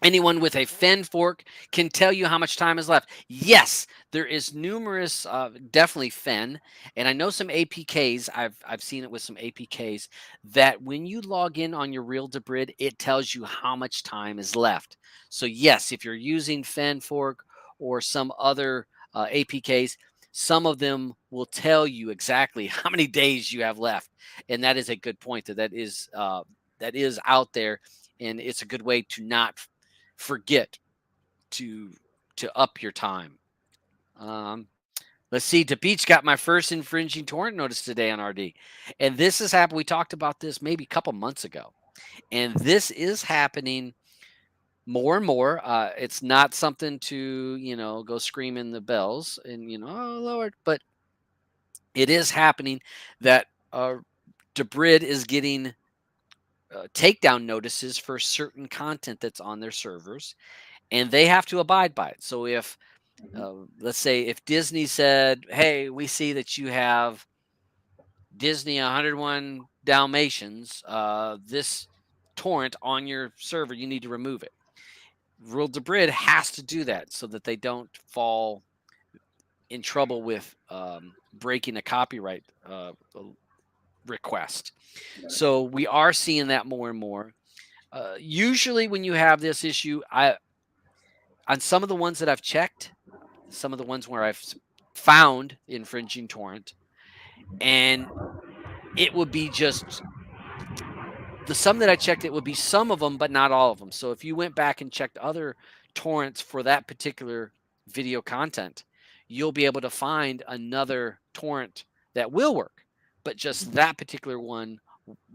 anyone with a fen fork can tell you how much time is left. Yes, there is numerous, definitely fen, and I know some APKs. I've seen it with some APKs that when you log in on your Real Debrid, it tells you how much time is left. So yes, if you're using fen fork or some other APKs, some of them will tell you exactly how many days you have left, and that is a good point. That is out there, and it's a good way to not forget to up your time. Let's see. Debrid got my first infringing torrent notice today on RD, and this has happened. We talked about this maybe a couple months ago, and this is happening more and more. It's not something to go screaming the bells and oh Lord, but it is happening that Debrid is getting takedown notices for certain content that's on their servers, and they have to abide by it. So if let's say if Disney said, "Hey, we see that you have Disney 101 Dalmatians, this torrent on your server, you need to remove it." Real Debrid has to do that so that they don't fall in trouble with breaking a copyright request. So we are seeing that more and more. Usually when you have this issue, on some of the ones that I've checked, some of the ones where I've found infringing torrent, and it would be just some that I checked, it would be some of them, but not all of them. So if you went back and checked other torrents for that particular video content, you'll be able to find another torrent that will work, but just that particular one,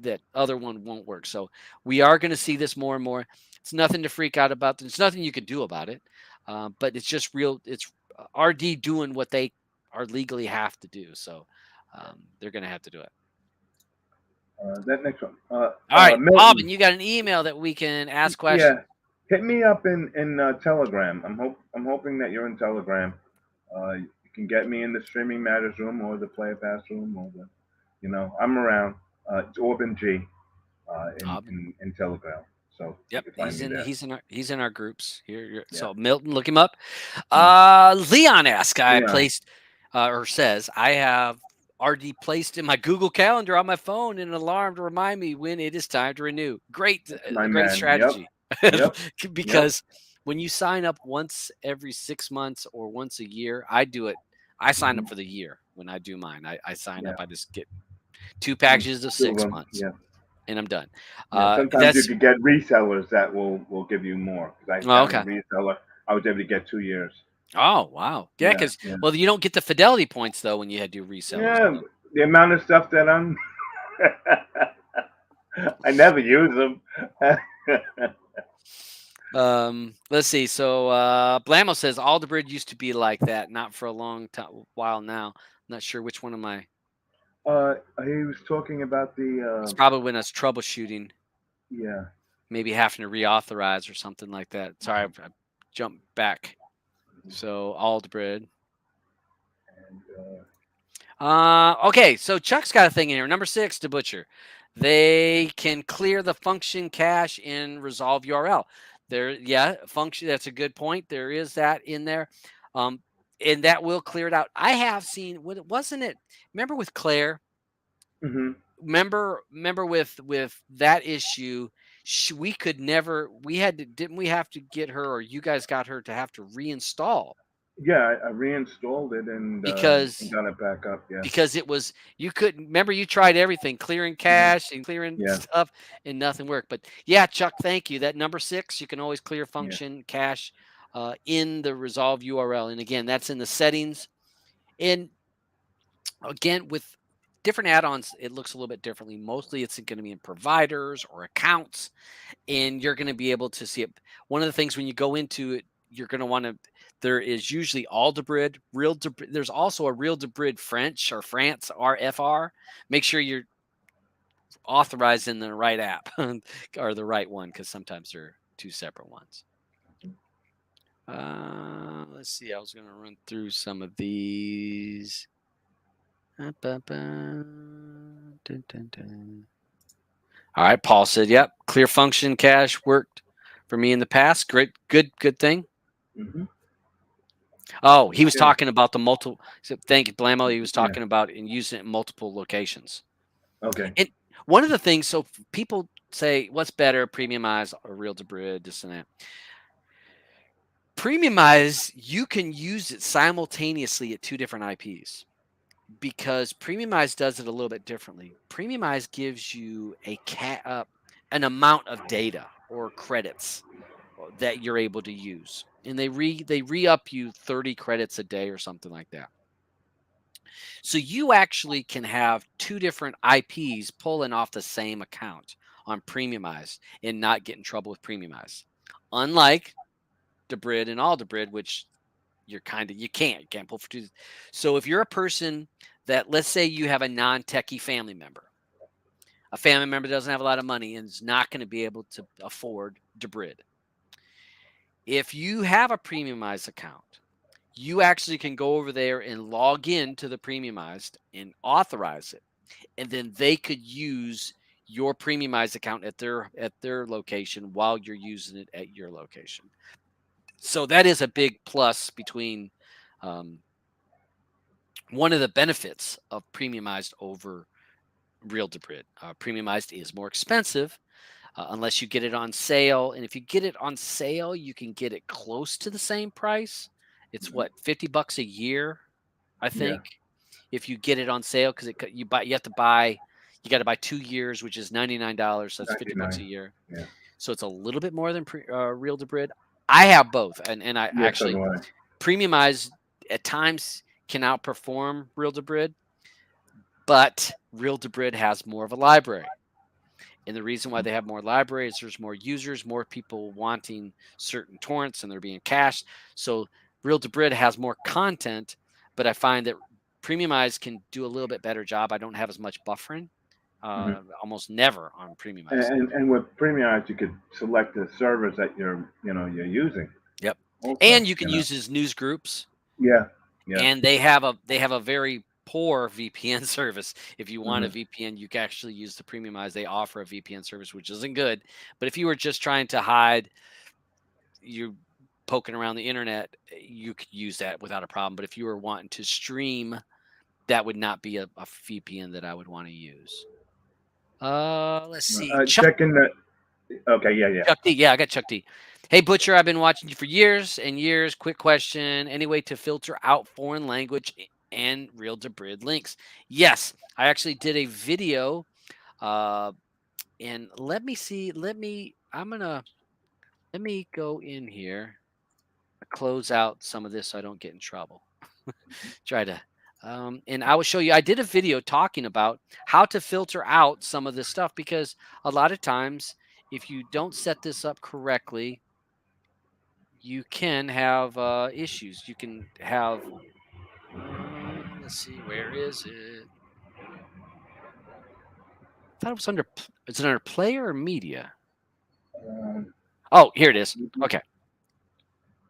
that other one won't work. So we are going to see this more and more. It's nothing to freak out about. There's nothing you can do about it, but it's just real. It's RD doing what they are legally have to do. So they're going to have to do it. That next one. All right, Milton. Aubyns, you got an email that we can ask questions. Yeah, hit me up in Telegram. I'm hoping that you're in Telegram. You can get me in the Streaming Matters room or the Player Pass room or I'm around. It's Aubyns G in Telegram. So yep, you can find me there. he's in our groups here. Yeah. So Milton, look him up. Leon asks, placed or says, I have RD placed in my Google Calendar on my phone and an alarm to remind me when it is time to renew. Great strategy. Yep. Because when you sign up once every 6 months or once a year, I do it. I sign up for the year when I do mine. I sign up. I just get 2 packages of 6 months, and I'm done. Sometimes you can get resellers that will give you more. I found a reseller. I was able to get 2 years. Oh, wow. Yeah, because, well, you don't get the fidelity points, though, when you had to do resellers. Yeah, the amount of stuff that I'm... I never use them. Let's see. So Blamo says, all Debrid used to be like that, not for a long while now. I'm not sure which one of my... he was talking about the... it's probably when I was troubleshooting. Yeah. Maybe having to reauthorize or something like that. Sorry, I jumped back. So all Debrid. Okay, so Chuck's got a thing in here. Number 6, to Butcher. They can clear the function cache in resolve URL. Function. That's a good point. There is that in there, and that will clear it out. I have seen. Wasn't it? Remember with Claire? Mm-hmm. Remember with that issue. We could never. We had to. Didn't we have to get her, or you guys got her to have to reinstall? Yeah, I reinstalled it and got it back up. Yeah, because it was, you couldn't remember, you tried everything, clearing cache and clearing stuff, and nothing worked. But yeah, Chuck, thank you. That number 6, you can always clear function cache in the resolve URL, and again, that's in the settings. And again, with different add-ons, it looks a little bit differently. Mostly, it's going to be in providers or accounts, and you're going to be able to see it. One of the things when you go into it, you're going to want to. There is usually all Debrid, real Debrid. There's also a real Debrid French or France RFR. Make sure you're authorized in the right app or the right one, because sometimes they're 2 separate ones. Let's see. I was going to run through some of these. All right, Paul said, "Yep, clear function cache worked for me in the past. Great, good thing." Mm-hmm. Oh, he was talking about the multiple. So thank you, Blamo. He was talking about using it in multiple locations. Okay. And one of the things, so people say, what's better, Premiumize or Real Debrid, this and that. Premiumize, you can use it simultaneously at 2 different IPs, because Premiumize does it a little bit differently. Premiumize gives you an amount of data or credits that you're able to use, and they re-up you 30 credits a day or something like that. So you actually can have 2 different IPs pulling off the same account on Premiumized and not get in trouble with Premiumized. Unlike Debrid and Debrid, which you can't pull for 2. So if you're a person that, let's say you have a non-techie family member, a family member that doesn't have a lot of money and is not going to be able to afford Debrid. If you have a Premiumized account, you actually can go over there and log in to the Premiumized and authorize it. And then they could use your Premiumized account at their location while you're using it at your location. So that is a big plus between one of the benefits of Premiumized over Real Debrid. Premiumized is more expensive unless you get it on sale. And if you get it on sale, you can get it close to the same price. It's what, $50 a year, I think, if you get it on sale, because you got to buy 2 years, which is $99. So that's $50 a year. Yeah. So it's a little bit more than Real Debrid. I have both, and I actually Premiumized at times can outperform Real Debrid, but Real Debrid has more of a library. And the reason why they have more libraries, there's more users, more people wanting certain torrents, and they're being cached. So Real Debrid has more content, but I find that Premiumized can do a little bit better job. I don't have as much buffering, almost never on Premiumized. And with Premiumized, you could select the servers that you're using. Yep. Also, and you can use his news groups. Yeah. And they have a very poor VPN service. If you want a VPN, you can actually use the Premiumized. They offer a VPN service, which isn't good. But if you were just trying to hide, you're poking around the internet, you could use that without a problem. But if you were wanting to stream, that would not be a VPN that I would want to use. Let's see. Checking that. Okay, yeah. Chuck D. Yeah, I got Chuck D. Hey, Butcher, I've been watching you for years and years. Quick question. Any way to filter out foreign language and Real Debrid links? Yes, I actually did a video. And let me see. Let me go in here, close out some of this so I don't get in trouble. Try to. And I will show you. I did a video talking about how to filter out some of this stuff, because a lot of times, if you don't set this up correctly, you can have issues. You can have, let's see, where is it? I thought it was is it under player or media? Oh, here it is. Okay.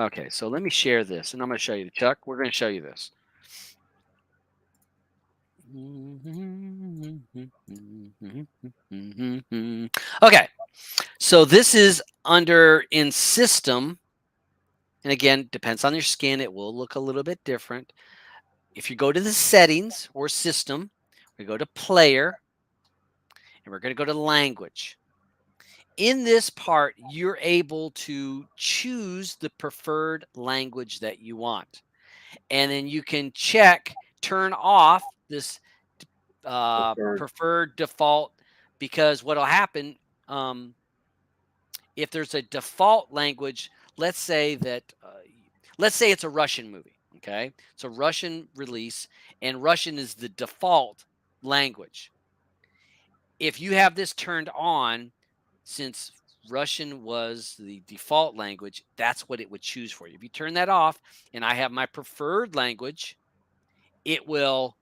Okay, so let me share this, and I'm going to show you, Chuck. We're going to show you this. Okay, so this is under in system, and again, depends on your skin. It will look a little bit different. If you go to the settings or system, we go to player, and we're going to go to language. In this part, you're able to choose the preferred language that you want, and then you can turn off this preferred default, because what will happen if there's a default language, let's say it's a Russian movie, okay? It's a Russian release, and Russian is the default language. If you have this turned on, since Russian was the default language, that's what it would choose for you. If you turn that off and I have my preferred language, it will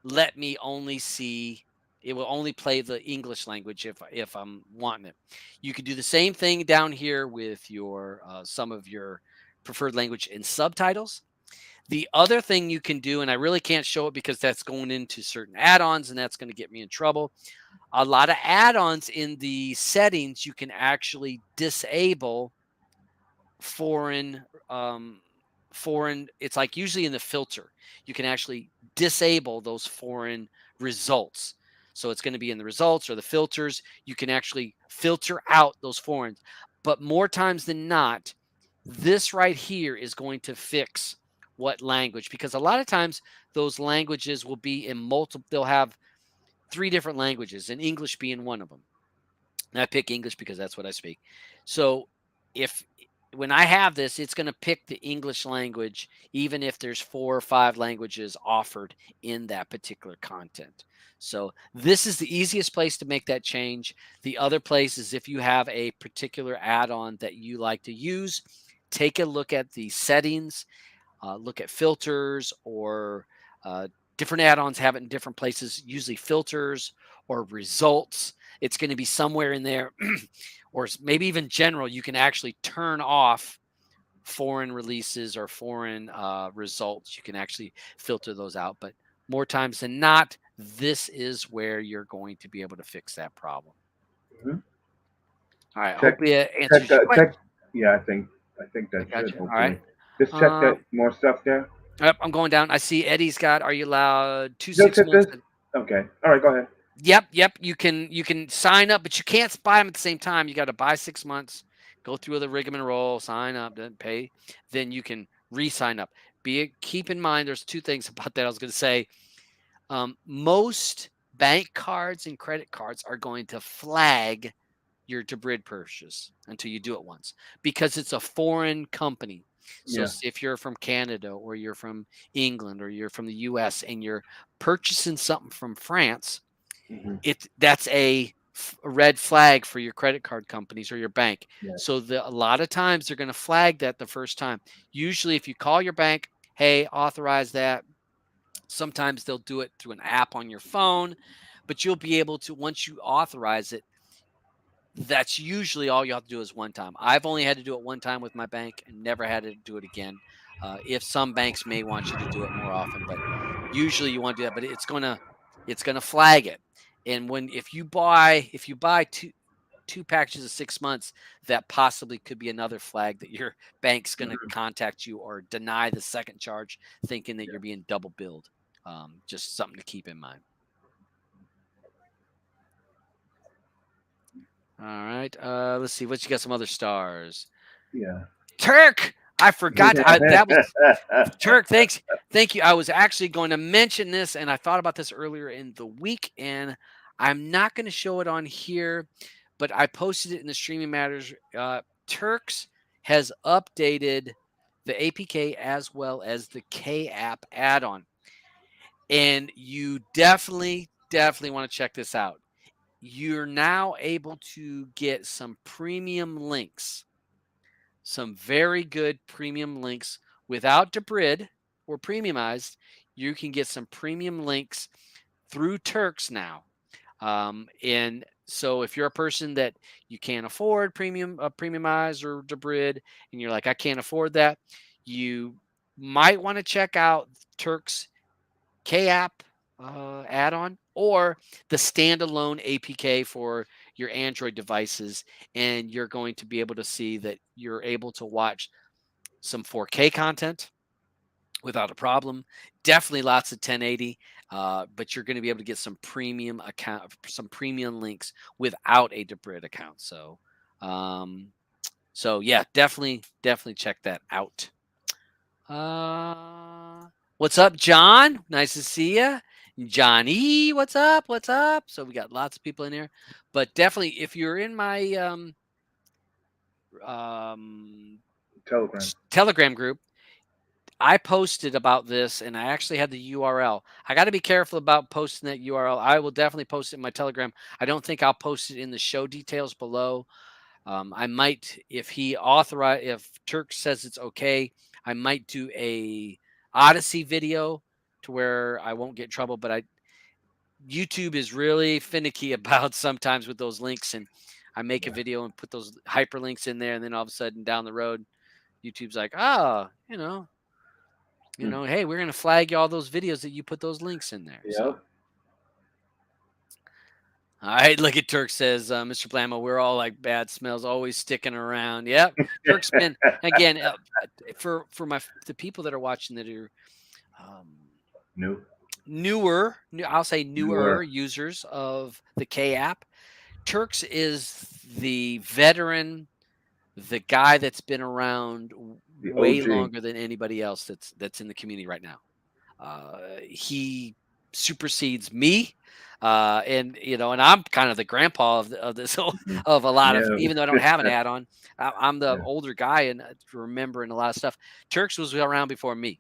let me only play the English language if I'm wanting it. You could do the same thing down here with your some of your preferred language in subtitles. The other thing you can do, and I really can't show it because that's going into certain add-ons, and that's going to get me in trouble. A lot of add-ons in the settings, you can actually disable foreign. It's like usually in the filter, you can actually disable those foreign results. So it's going to be in the results or the filters. You can actually filter out those foreigns. But more times than not, this right here is going to fix what language, because a lot of times those languages will be in multiple. They'll have 3 different languages, and English being one of them. And I pick English because that's what I speak. So if when I have this, it's going to pick the English language, even if there's 4 or 5 languages offered in that particular content. So this is the easiest place to make that change. The other place is if you have a particular add-on that you like to use, take a look at the settings, look at filters, or different add-ons have it in different places, usually filters or results. It's going to be somewhere in there, or maybe even general. You can actually turn off foreign releases or foreign results. You can actually filter those out. But more times than not, this is where you're going to be able to fix that problem. Mhm. All right. Check, Hopefully it answers your check, question. check. Yeah, I think I that got should you. All hopefully. right. Just check that Um, more stuff there. Yep, I'm going down. I see Eddie's got, are you allowed 2 Just 6 hit this. months? Okay. All right. Go ahead. Yep. You can sign up, but you can't buy them at the same time. You got to buy 6 months, go through the rigmarole, sign up, then pay. Then you can re-sign up. Keep in mind, there's 2 things about that. I was going to say, most bank cards and credit cards are going to flag your Debrid purchase until you do it once, because it's a foreign company. So Yeah. if you're from Canada or you're from England or you're from the US and you're purchasing something from France, Hmm. that's a red flag for your credit card companies or your bank. Yeah. So a lot of times they're going to flag that the first time. Usually if you call your bank, hey, authorize that. Sometimes they'll do it through an app on your phone, but you'll be able to, once you authorize it, that's usually all you have to do is one time. I've only had to do it one time with my bank and never had to do it again. If some banks may want you to do it more often, but usually you want to do that. But it's gonna flag it. And if you buy two packages of 6 months, that possibly could be another flag that your bank's going to Hmm. contact you or deny the second charge, thinking that you're being double billed. Just something to keep in mind. All right. Let's see. What you got? Some other stars. Yeah. Turk. I forgot. That was Turk. Thank you. I was actually going to mention this, and I thought about this earlier in the week, and I'm not going to show it on here, but I posted it in the Streaming Matters. Turks has updated the APK as well as the K app add-on, and you definitely want to check this out. You're now able to get some premium links, some very good premium links without Debrid or premiumized. You can get some premium links through Turks now. And so if you're a person that you can't afford premiumized or Debrid, and you're like, I can't afford that, you might want to check out Turks K-app add-on or the standalone APK for your Android devices, and you're going to be able to see that you're able to watch some 4K content without a problem. Definitely lots of 1080, but you're going to be able to get some premium links without a Debrid account. So yeah, definitely check that out. What's up, John? Nice to see you. Johnny, what's up? What's up? So we got lots of people in here, but definitely if you're in my Telegram group, I posted about this and I actually had the URL. I got to be careful about posting that URL. I will definitely post it in my Telegram. I don't think I'll post it in the show details below. I might, if Turk says it's okay, I might do a Odysee video to where I won't get in trouble. But YouTube is really finicky about sometimes with those links, and I make a video and put those hyperlinks in there, and then all of a sudden down the road, YouTube's like, hey, we're gonna flag you all those videos that you put those links in there. Yep. So. All right, look at Turk says, Mr. Blamo, we're all like bad smells, always sticking around. Yep, Turk's been again for the people that are watching that are newer users of the K app. Turks is the veteran, the guy that's been around way longer than anybody else that's in the community right now. He supersedes me. And and I'm kind of the grandpa of this Mhm. of a lot of, Yeah. even though I don't have an add-on, I'm the Yeah. older guy and remembering a lot of stuff. Turks was around before me,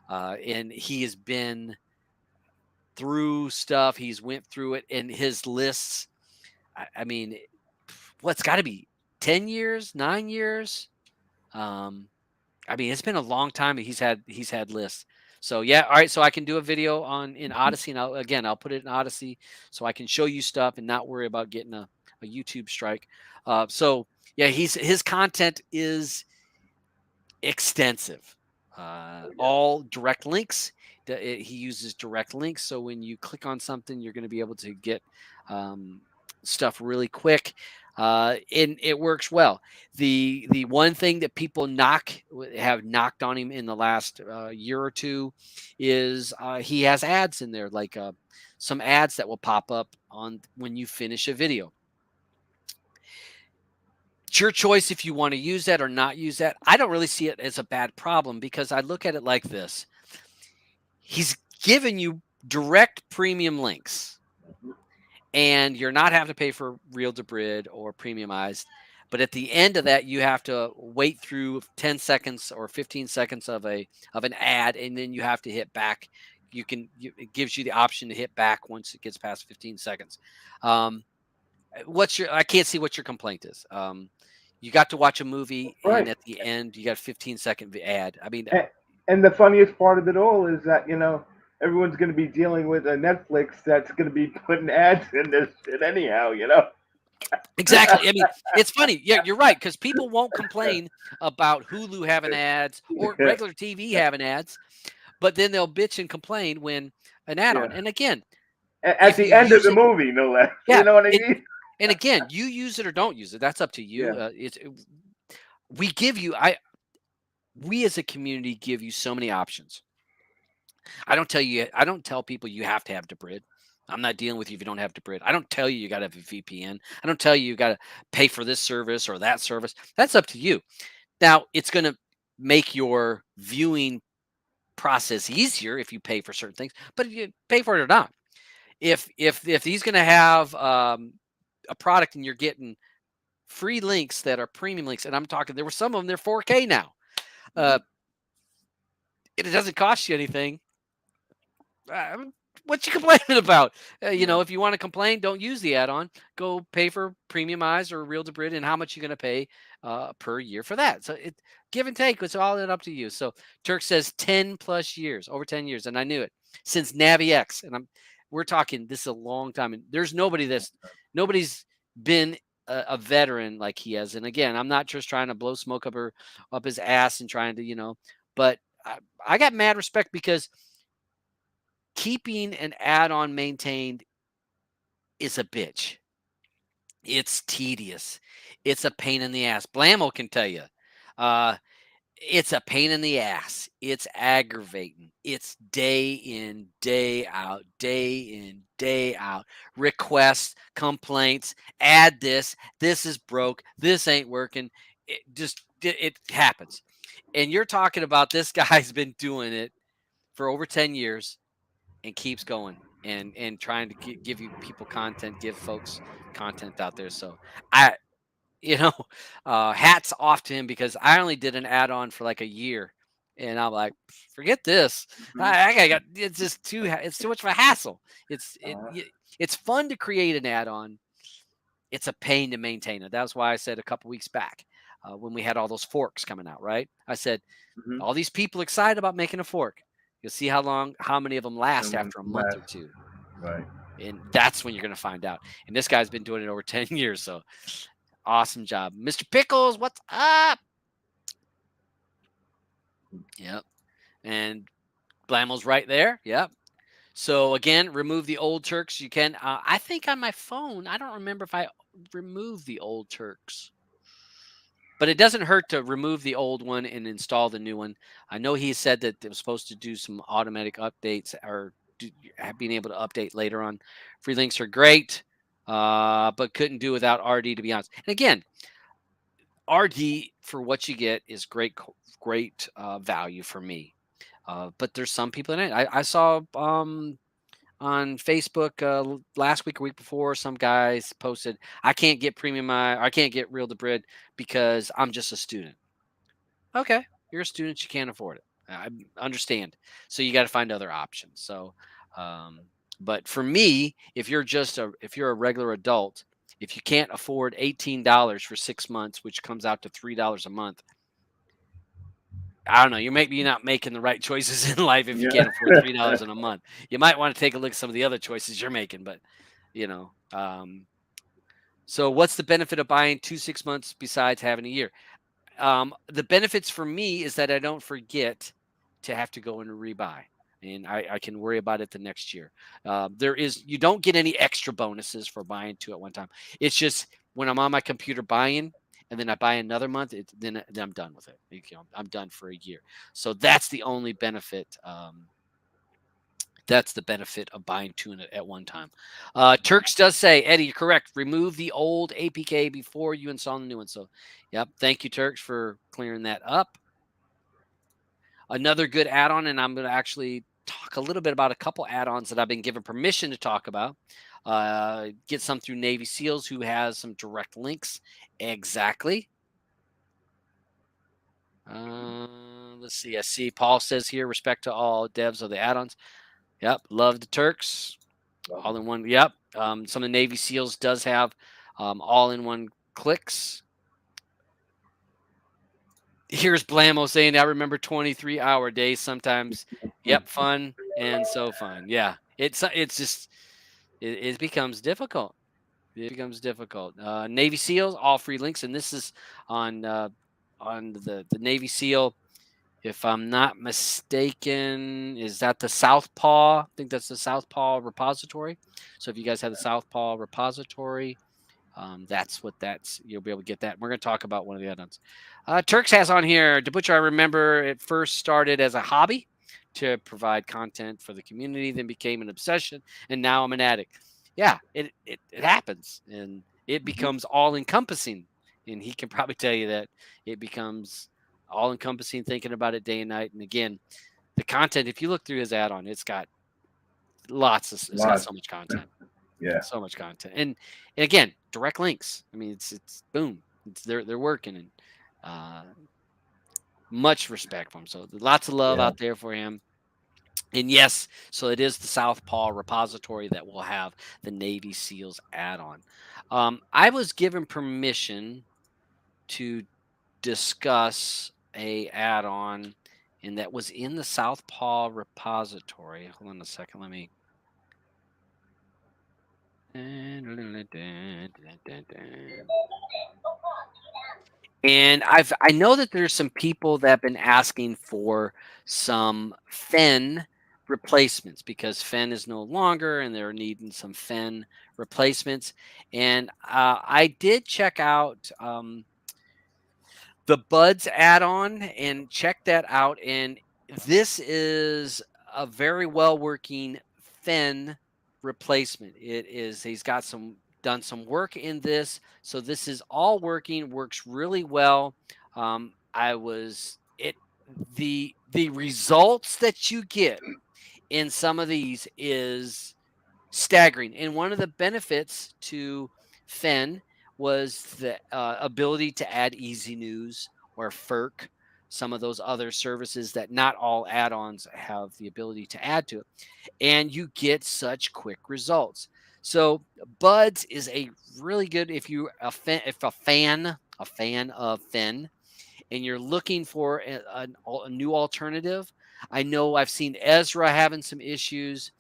and he has been through stuff. He's went through it, and his lists. I mean, what's got to be 10 years, 9 years. Um, I mean, it's been a long time that he's had lists. So yeah, all right. So I can do a video on in Mhm. Odyssey, and I'll put it in Odyssey so I can show you stuff and not worry about getting a YouTube strike. So yeah, his content is extensive. Oh, yeah. All direct links. He uses direct links, so when you click on something, you're going to be able to get um, stuff really quick, and it works well. The one thing that people have knocked on him in the last year or two is he has ads in there, like some ads that will pop up on when you finish a video. It's your choice if you want to use that or not use that. I don't really see it as a bad problem because I look at it like this. He's given you direct premium links, Mhm. and you're not having to pay for Real Debrid or premiumized. But at the end of that, you have to wait through 10 seconds or 15 seconds of an ad, and then you have to hit back. It gives you the option to hit back once it gets past 15 seconds. Um, I can't see what your complaint is. You got to watch a movie, and Right. at the end, you got a 15-second ad. I mean, And the funniest part of it all is that everyone's going to be dealing with a Netflix that's going to be putting ads in this shit anyhow. exactly. I mean, it's funny. Yeah, you're right, because people won't complain about Hulu having ads or regular TV having ads, but then they'll bitch and complain when an Yeah. add-on. And again, At if the you end of use the it, movie, no less. You yeah. know what I It, mean? and again, you use it or don't use it. That's up to you. Yeah. We give you. We as a community give you so many options. I don't tell people you have to have Debrid. I'm not dealing with you if you don't have Debrid. I don't tell you you got to have a VPN. I don't tell you got to pay for this service or that service. That's up to you. Now, it's going to make your viewing process easier if you pay for certain things, but if you pay for it or not. If he's going to have a product and you're getting free links that are premium links, and I'm talking, there were some of them, they're 4K now. Mhm. Uh, it doesn't cost you anything. uh, what you complaining about? Yeah. If you want to complain, don't use the add-on. Go pay for Premiumize or Real Debrid, and how much you're going to pay per year for that. So it give and take. It's all up to you. So Turk says 10 plus years, over 10 years, and I knew it since NaviX, and we're talking. This is a long time, and there's nobody's been a veteran like he has. And again, I'm not just trying to blow smoke up his ass and trying to, but I got mad respect because keeping an add-on maintained is a bitch. It's tedious. It's a pain in the ass. Blammo can tell you. Uh, it's a pain in the ass. It's aggravating. It's day in, day out, day in, day out. Requests, complaints, add this. This is broke. This ain't working. It happens. And you're talking about this guy's been doing it for over 10 years and keeps going and trying to give you people content, give folks content out there. So I, you know, hats off to him because I only did an add-on for like a year, and I'm like, forget this. Mhm. I got it's just it's too much of a hassle. It's it, Uh, y- it's fun to create an add-on. It's a pain to maintain it. That's why I said a couple weeks back when we had all those forks coming out, right? I said mhm. all these people excited about making a fork. You'll see how many of them last And after a month last, or two. right. And that's when you're going to find out. And this guy's been doing it over 10 years. So awesome job. Mr. Pickles, what's up? Yep. And Blamo's right there. Yep. So again, remove the old Turks. You can. I think on my phone, I don't remember if I removed the old Turks. But it doesn't hurt to remove the old one and install the new one. I know he said that it was supposed to do some automatic updates or being able to update later on. Free links are great, but couldn't do without RD, to be honest. And again, RD for what you get is great value for me. But there's some people in it. I saw on Facebook last week or week before. Some guys posted, "I can't get I can't get Real Debrid because I'm just a student." Okay, you're a student, you can't afford it. I understand. So you got to find other options. So, um, but for me, if you're a regular adult, if you can't afford $18 for 6 months, which comes out to $3 a month, I don't know. You're not making the right choices in life if you Yeah. can't afford $3 in a month. You might want to take a look at some of the other choices you're making, but you know. So what's the benefit of buying 2 6 months besides having a year? The benefits for me is that I don't forget to have to go and rebuy, and I can worry about it the next year. You don't get any extra bonuses for buying two at one time. It's just when I'm on my computer buying, and then I buy another month, then I'm done with it. I'm done for a year. So that's the only benefit. That's the benefit of buying two at one time. Turks does say, Eddie, you're correct. Remove the old APK before you install the new one. So, yep. Thank you, Turks, for clearing that up. Another good add-on, and I'm going to actually talk a little bit about a couple add-ons that I've been given permission to talk about. Get some through Navy SEALs, who has some direct links. Exactly. Let's see. I see Paul says here, respect to all devs of the add-ons. Yep. Love the Turks. All in one. Yep. Some of the Navy SEALs does have all in one clicks. Here's Blamo saying, I remember 23-hour days sometimes. Yep. Fun and so fun. Yeah. It's just, it becomes difficult. It becomes difficult. Navy SEALs, all free links. And this is on the Navy SEAL. If I'm not mistaken, is that the Southpaw? I think that's the Southpaw repository. So if you guys have the Southpaw repository, you'll be able to get that. We're going to talk about one of the add-ons. Turks has on here, Debutcher, I remember it first started as a hobby to provide content for the community, then became an obsession, and now I'm an addict. Yeah, it happens, and it becomes all-encompassing. And he can probably tell you that it becomes all-encompassing, thinking about it day and night. And again, the content, if you look through his add-on, it's got it's got so much content. Yeah. So much content. And again, direct links. I mean, it's boom. They're working, and much respect for him. So lots of love out there for him. And yes, so it is the Southpaw repository that will have the Navy SEALs add-on. I was given permission to discuss a add-on, and that was in the Southpaw repository. Hold on a second. Let me. And I know that there's some people that have been asking for some Fen replacements because Fen is no longer, and they're needing some Fen replacements. And I did check out the Buds add-on and check that out. And this is a very well working Fen replacement. He's got done some work in this. So this is all working, works really well. The results that you get in some of these is staggering. And one of the benefits to Fen was the ability to add Easy News or FERC, some of those other services that not all add-ons have the ability to add to it. And you get such quick results. So Buds is a really good, if a fan of Fen, and you're looking for a new alternative. I know I've seen Ezra having some issues.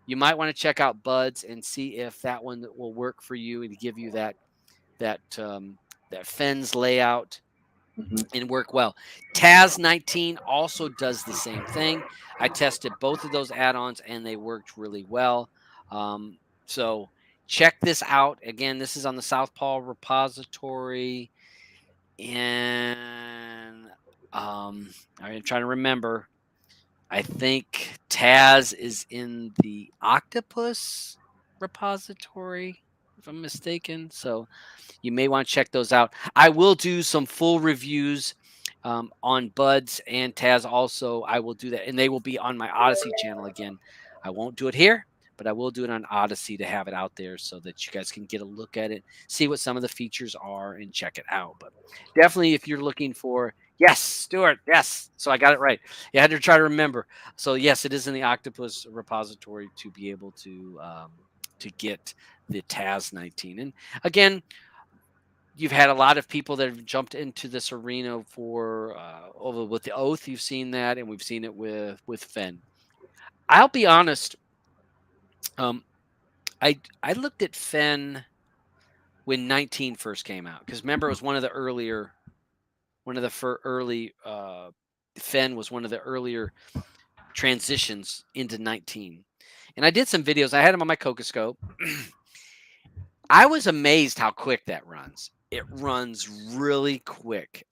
You might want to check out Buds and see if that one will work for you and give you that Fens layout and work well. Taz 19 also does the same thing. I tested both of those add-ons and they worked really well. So check this out. Again, this is on the Southpaw repository. And I'm trying to remember. I think Taz is in the Octopus repository, if I'm mistaken. So you may want to check those out. I will do some full reviews on Buds and Taz also. I will do that, and they will be on my Odysee channel again. I won't do it here, but I will do it on Odysee to have it out there so that you guys can get a look at it, see what some of the features are, and check it out. But definitely, if you're looking for, yes, Stuart, yes, so I got it right. You had to try to remember. So yes, it is in the Octopus repository to be able to get the TAS 19. And again, you've had a lot of people that have jumped into this arena for over with the Oath. You've seen that, and we've seen it with Fen. I'll be honest. I looked at Fen when 19 first came out because remember it was one of the earlier, early Fen was one of the earlier transitions into 19, and I did some videos. I had them on my Cocoscope. I was amazed how quick that runs. It runs really quick.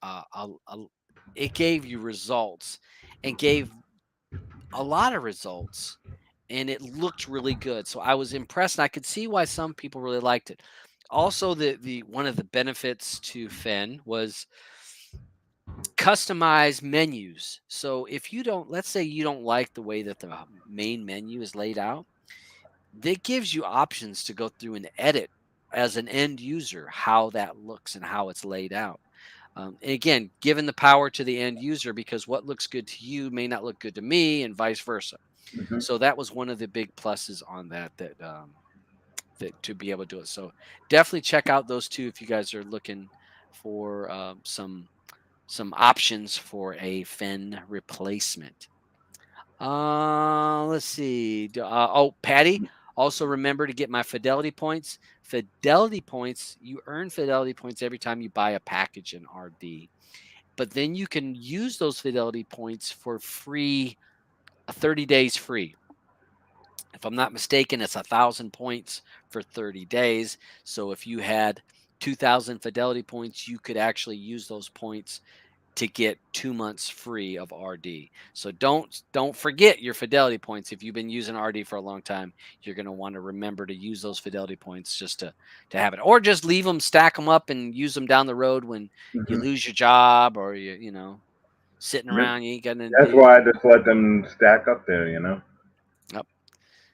It gave you results and gave a lot of results, and it looked really good. So I was impressed, and I could see why some people really liked it. Also, the one of the benefits to Fen was customized menus. So if you don't, let's say you don't like the way that the main menu is laid out, that gives you options to go through and edit as an end user how that looks and how it's laid out. And again, giving the power to the end user because what looks good to you may not look good to me, and vice versa. Mhm. So that was one of the big pluses on that to be able to do it. So definitely check out those two if you guys are looking for some options for a Fen replacement. Let's see. Oh, Patty, also remember to get my fidelity points. Fidelity points, you earn fidelity points every time you buy a package in RD. But then you can use those fidelity points for free, 30 days free. If I'm not mistaken, it's 1,000 points for 30 days. So if you had 2,000 fidelity points, you could actually use those points to get 2 months free of RD. So don't forget your fidelity points. If you've been using RD for a long time, you're going to want to remember to use those fidelity points just to have it, or just leave them, stack them up, and use them down the road when you Mhm. lose your job or you sitting Yep. around, you ain't got nothing to That's do. why I just let them stack up there, you know. Yep.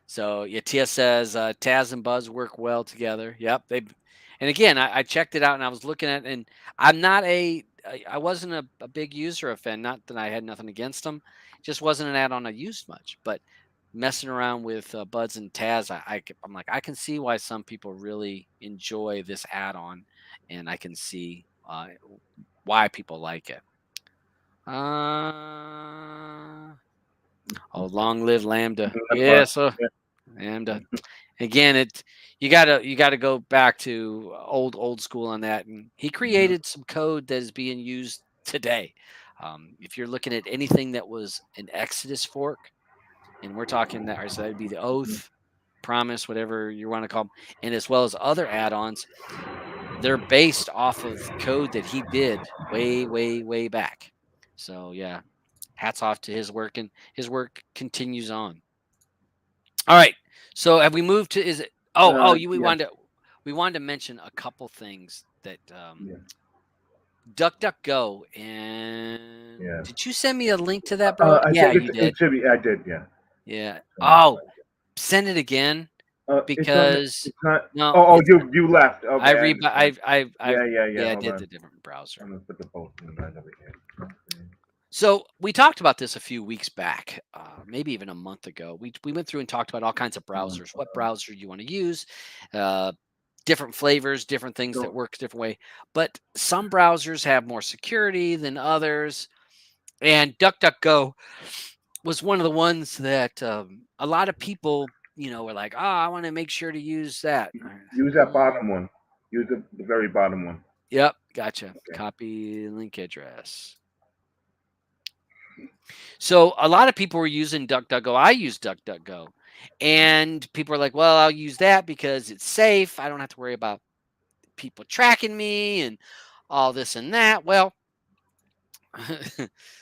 So yeah, Tia says Taz and Buzz work well together. Yep, and again, I checked it out and I was looking at, and I'm not I wasn't a big user of Fen. Not that I had nothing against them, just wasn't an add-on I used much. But messing around with Buzz and Taz, I'm like, I can see why some people really enjoy this add-on, and I can see why people like it. Oh, long live Lambda. Yeah, so Lambda. Again, you gotta go back to old school on that. And he created some code that is being used today. If you're looking at anything that was an Exodus fork, and we're talking that, so that'd be the Oath, Promise, whatever you want to call them, and as well as other add-ons, they're based off of code that he did way, way, way back. So yeah, hats off to his work, and his work continues on. All right. So have we moved to? Is it? You Yeah, we wanted to mention a couple things that yeah, DuckDuckGo, and yeah. did you send me a link to that, bro? I Yeah, think you it did. should be. I did, yeah. Yeah. So, Oh, send it again it's on. because It's not. no, Oh, it's you left. I Okay, I re understand. I Yeah. yeah, I Hold did on. the different browser. I'm gonna put the post in right over here. Okay. So we talked about this a few weeks back, maybe even a month ago. We went through and talked about all kinds of browsers, what browser you want to use, uh, different flavors, different things that So, work a different way. But some browsers have more security than others. And DuckDuckGo was one of the ones that a lot of people, were like, oh, I want to make sure to use that. use that bottom one. Use the very bottom one. Yep, gotcha. Okay. Copy link address. So a lot of people were using DuckDuckGo. I use DuckDuckGo. And people are like, well, I'll use that because it's safe. I don't have to worry about people tracking me and all this and that. Well,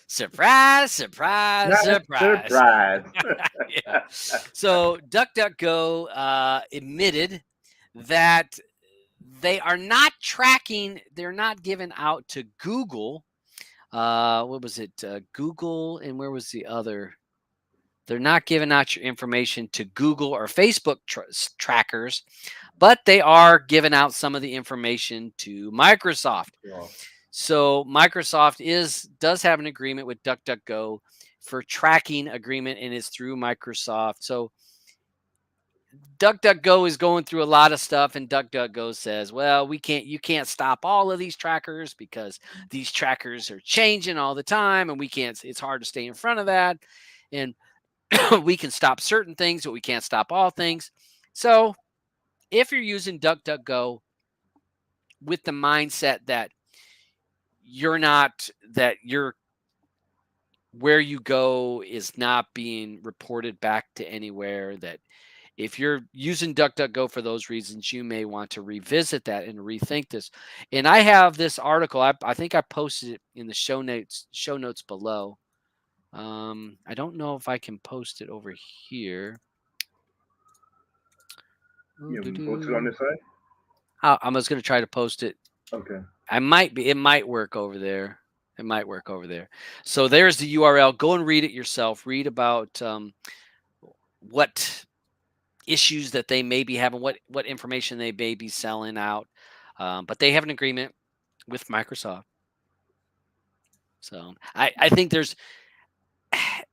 surprise, surprise, surprise. Surprise. Yeah. So DuckDuckGo admitted that they are not tracking, they're not given out to Google. What was it? Google, and where was the other? They're not giving out your information to Google or Facebook trackers, but they are giving out some of the information to Microsoft. Well, So Microsoft does have an agreement with DuckDuckGo for tracking agreement, and it's through Microsoft. So DuckDuckGo is going through a lot of stuff, and DuckDuckGo says, well, you can't stop all of these trackers because these trackers are changing all the time, and it's hard to stay in front of that. And we can stop certain things, but we can't stop all things. So if you're using DuckDuckGo with the mindset that where you go is not being reported back to anywhere, that if you're using DuckDuckGo for those reasons, you may want to revisit that and rethink this. And I have this article. I think I posted it in the show notes below. I don't know if I can post it over here. you can post it on this side? I was going to try to post it. Okay. It might work over there. It might work over there. So there's the URL. Go and read it yourself. Read about what issues that they may be having, what information they may be selling out. But they have an agreement with Microsoft. So I think there's,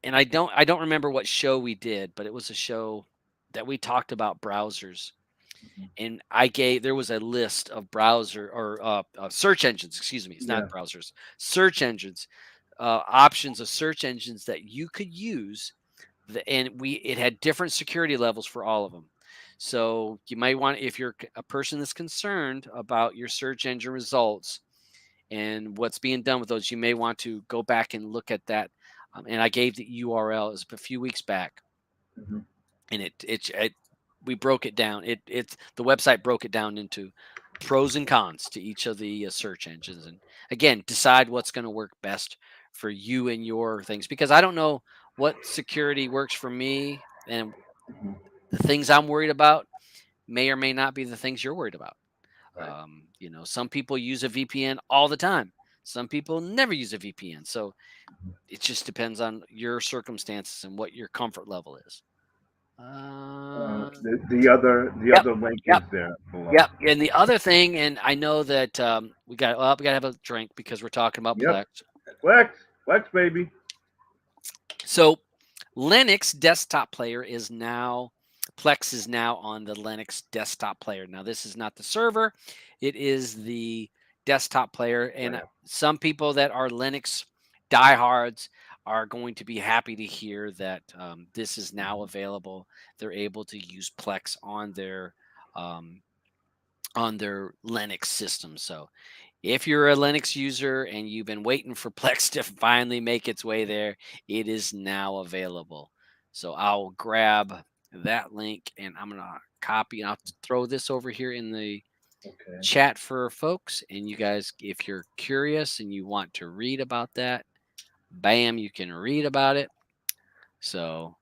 and I don't remember what show we did, but it was a show that we talked about browsers. And there was a list of browser or search engines, excuse me. It's not browsers, search engines, options of search engines that you could use. It had different security levels for all of them. So you might want, if you're a person that's concerned about your search engine results and what's being done with those, you may want to go back and look at that. And I gave the URL. It was a few weeks back, and we broke it down. The website broke it down into pros and cons to each of the search engines, and again, decide what's going to work best for you and your things, because I don't know what security works for me, and the things I'm worried about may or may not be the things you're worried about. Right. Some people use a VPN all the time. Some people never use a VPN. So it just depends on your circumstances and what your comfort level is. The other link is there below. Yep. And the other thing, and I know that we got to have a drink because we're talking about Plex. Plex, baby. So Linux desktop player Plex is now on the Linux desktop player. Now, this is not the server. It is the desktop player. And some people that are Linux diehards are going to be happy to hear that this is now available. They're able to use Plex on their Linux system. So if you're a Linux user and you've been waiting for Plex to finally make its way there, it is now available. So I'll grab that link and I'm going to copy, and I'll throw this over here in the chat for folks. And you guys, if you're curious and you want to read about that, bam, you can read about it. So,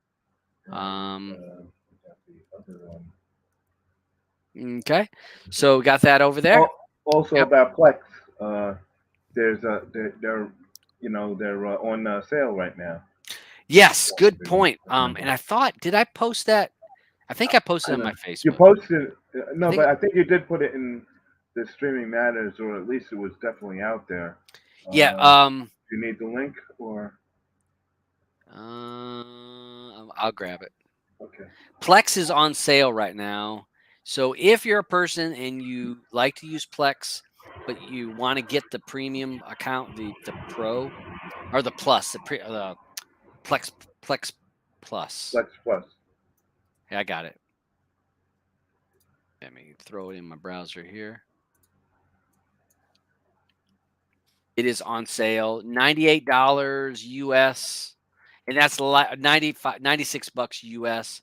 okay. So we got that over there. Also about Plex, they're on sale right now. Yes, good point. And I thought, did I post that? I think I posted it on my Facebook. You posted but I think you did put it in the Streaming Matters, or at least it was definitely out there. Yeah. Do you need the link, or? I'll grab it. Okay. Plex is on sale right now. So if you're a person and you like to use Plex, but you want to get the premium account, the Pro or the Plus, the Plex Plus. Plex Plus. Yeah, I got it. Let me throw it in my browser here. It is on sale, $98 US, and that's $96 US.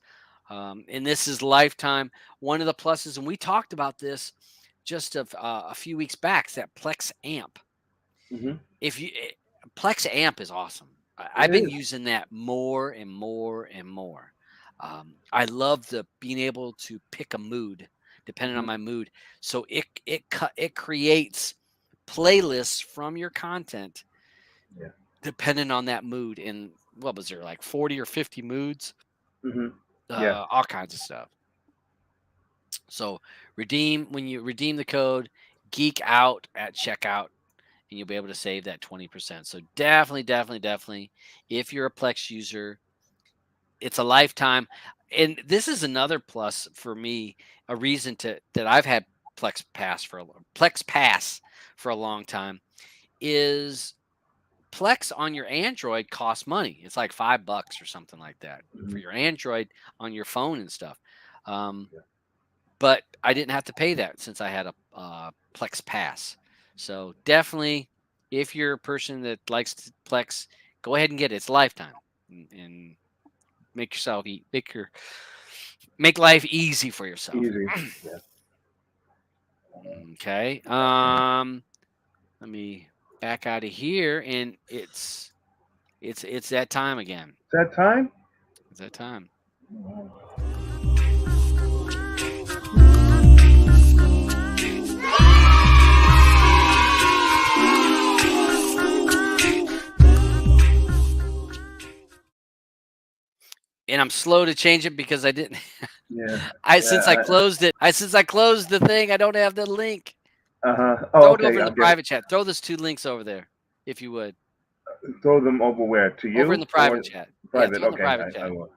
And this is lifetime. One of the pluses, and we talked about this just a few weeks back, is that Plex Amp. Plex Amp is awesome. I've been using that more and more and more. I love being able to pick a mood depending on my mood. So it creates playlists from your content depending on that mood. And what was there, like 40 or 50 moods, Mm-hmm. Yeah. all kinds of stuff. So when you redeem the code, geek out at checkout, and you'll be able to save that 20%. So definitely, if you're a Plex user, it's a lifetime. And this is another plus for me, a reason that I've had Plex Pass for a long time is Plex on your Android costs money. It's like $5 or something like that for your Android on your phone and stuff. But I didn't have to pay that since I had a Plex Pass. So definitely, if you're a person that likes Plex, go ahead and get it. It's a lifetime, and make yourself make life easy for yourself. Easy. Yeah. Okay. Let me back out of here, and it's that time again. Is that time? It's that time. And I'm slow to change it because I didn't. Yeah. Since I closed the thing, I don't have the link. Oh, Throw okay. it over in the private chat. Throw those 2 links over there, if you would. Throw them over where? To you? Over in the private chat. Private. Yeah, throw in the Okay. private chat. I will.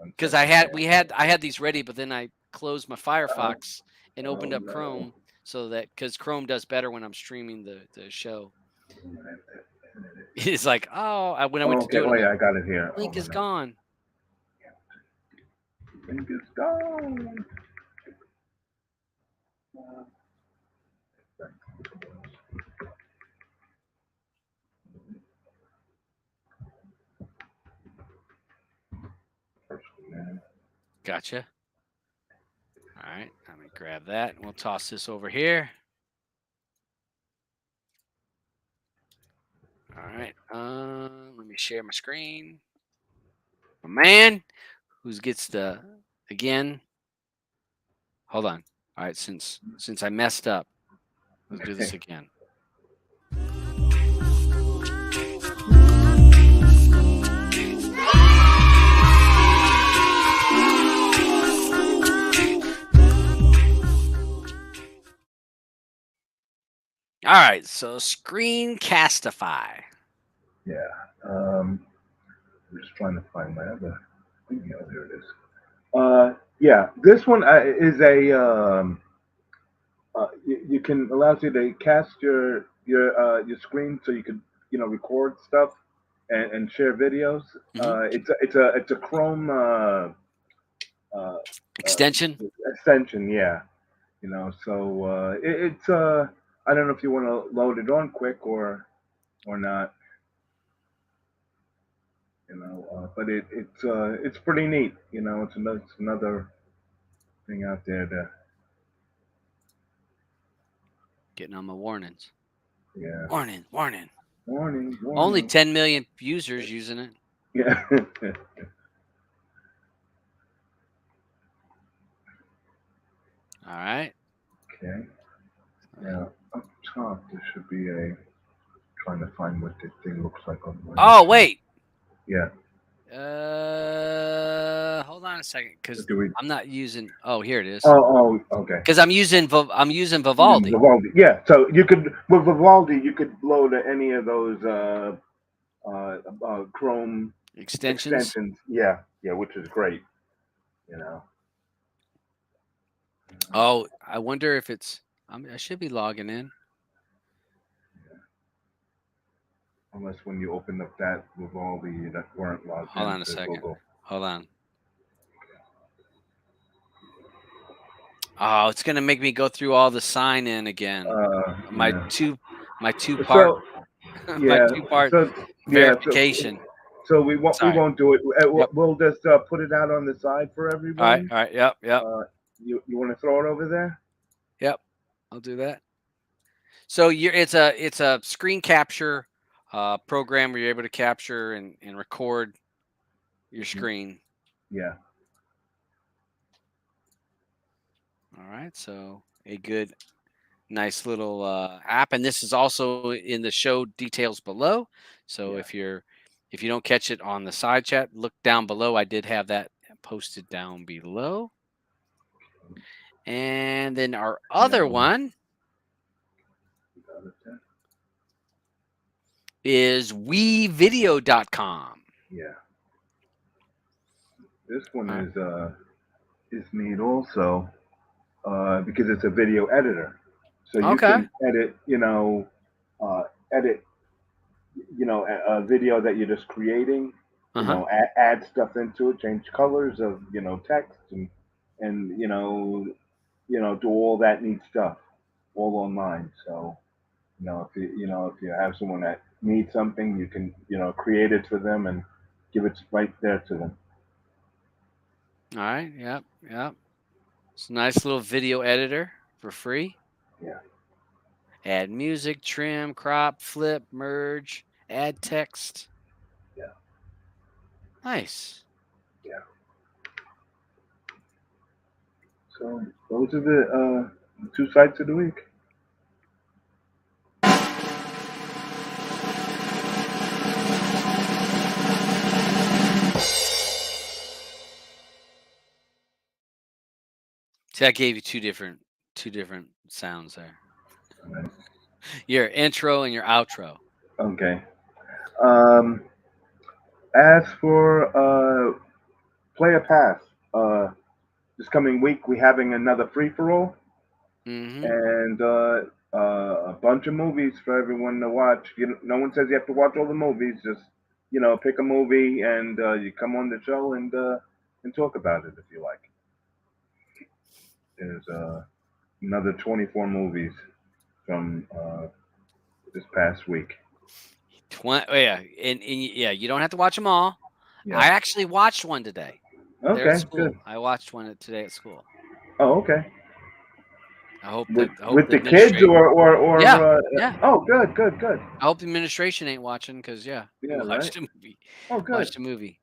Because I had these ready, but then I closed my Firefox and opened up Chrome, so that because Chrome does better when I'm streaming the show. It's like, when I went to do it, I got it here. Link is gone. Link is gone. Gotcha. All right, let me grab that, and we'll toss this over here. All right, let me share my screen. My man, who gets again? Hold on. All right, since I messed up, let's do this again. All right, so Screencastify. Yeah. I'm just trying to find my other video. There it is. Yeah, this one is a you can allows you to cast your screen so you could record stuff and share videos. It's a Chrome Extension. Extension, yeah. So it's I don't know if you want to load it on quick or not. But it's pretty neat. It's another thing out there to Getting on my warnings. Yeah. Warning. Warning. Only 10 million users using it. Yeah. All right. Okay. Now up top there should be trying to find what this thing looks like on my. Oh wait. Yeah. Hold on a second, because Do we- I'm not using. Oh, here it is. Oh, okay. Because I'm using Vivaldi. Vivaldi. Yeah. So you could with Vivaldi you could load any of those Chrome Extensions. Yeah. Yeah, which is great. Oh, I wonder if it's. I should be logging in. Unless when you open up that Vivaldi, you weren't logged in. Hold on a second. Google. Hold on. Oh, it's gonna make me go through all the sign in again. My two part verification. So we won't do it. We'll just put it out on the side for everyone. All right. Yep. You want to throw it over there? Yep. I'll do that. So it's a screen capture program where you're able to capture and record your screen. Yeah. All right. So a good, nice little app, and this is also in the show details below. So if you're If you don't catch it on the side chat, look down below. I did have that posted down below. And then our other one is wevideo.com. Yeah. This one is neat also because it's a video editor. So you can edit, edit, a video that you're just creating. Add stuff into it, change colors of text and do all that neat stuff all online. So if you have someone that needs something, you can create it for them and give it right there to them. All right. Yep. It's a nice little video editor for free. Yeah. Add music, trim, crop, flip, merge, add text. Yeah. Nice. Yeah. So those are the 2 sites of the week. See, I gave you two different sounds there. Right. Your intro and your outro. Okay. As for Player Pass, this coming week we're having another free for all, and a bunch of movies for everyone to watch. No one says you have to watch all the movies. Just pick a movie and you come on the show and talk about it if you like. There's another 24 movies from this past week. Yeah, and you don't have to watch them all. Yeah. I actually watched one today. Okay, at school. Good. I watched one today at school. Oh, okay. I hope with the kids or yeah. Oh, good. I hope the administration ain't watching because we watched a movie. Oh, good. Watched a movie.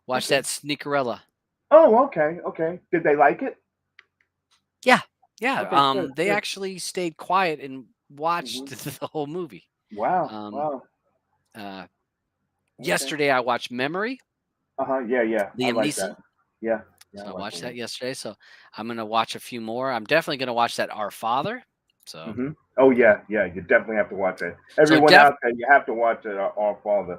Watched that Sneakerella. Oh, okay. Did they like it? Yeah. Okay, they actually stayed quiet and watched the whole movie. Wow. Yesterday I watched Memory. Yeah. Liam Neeson. Yeah. So I watched that yesterday. So I'm gonna watch a few more. I'm definitely gonna watch that Our Father. So. Oh yeah. You definitely have to watch it. Everyone out there, you have to watch it. Our Father.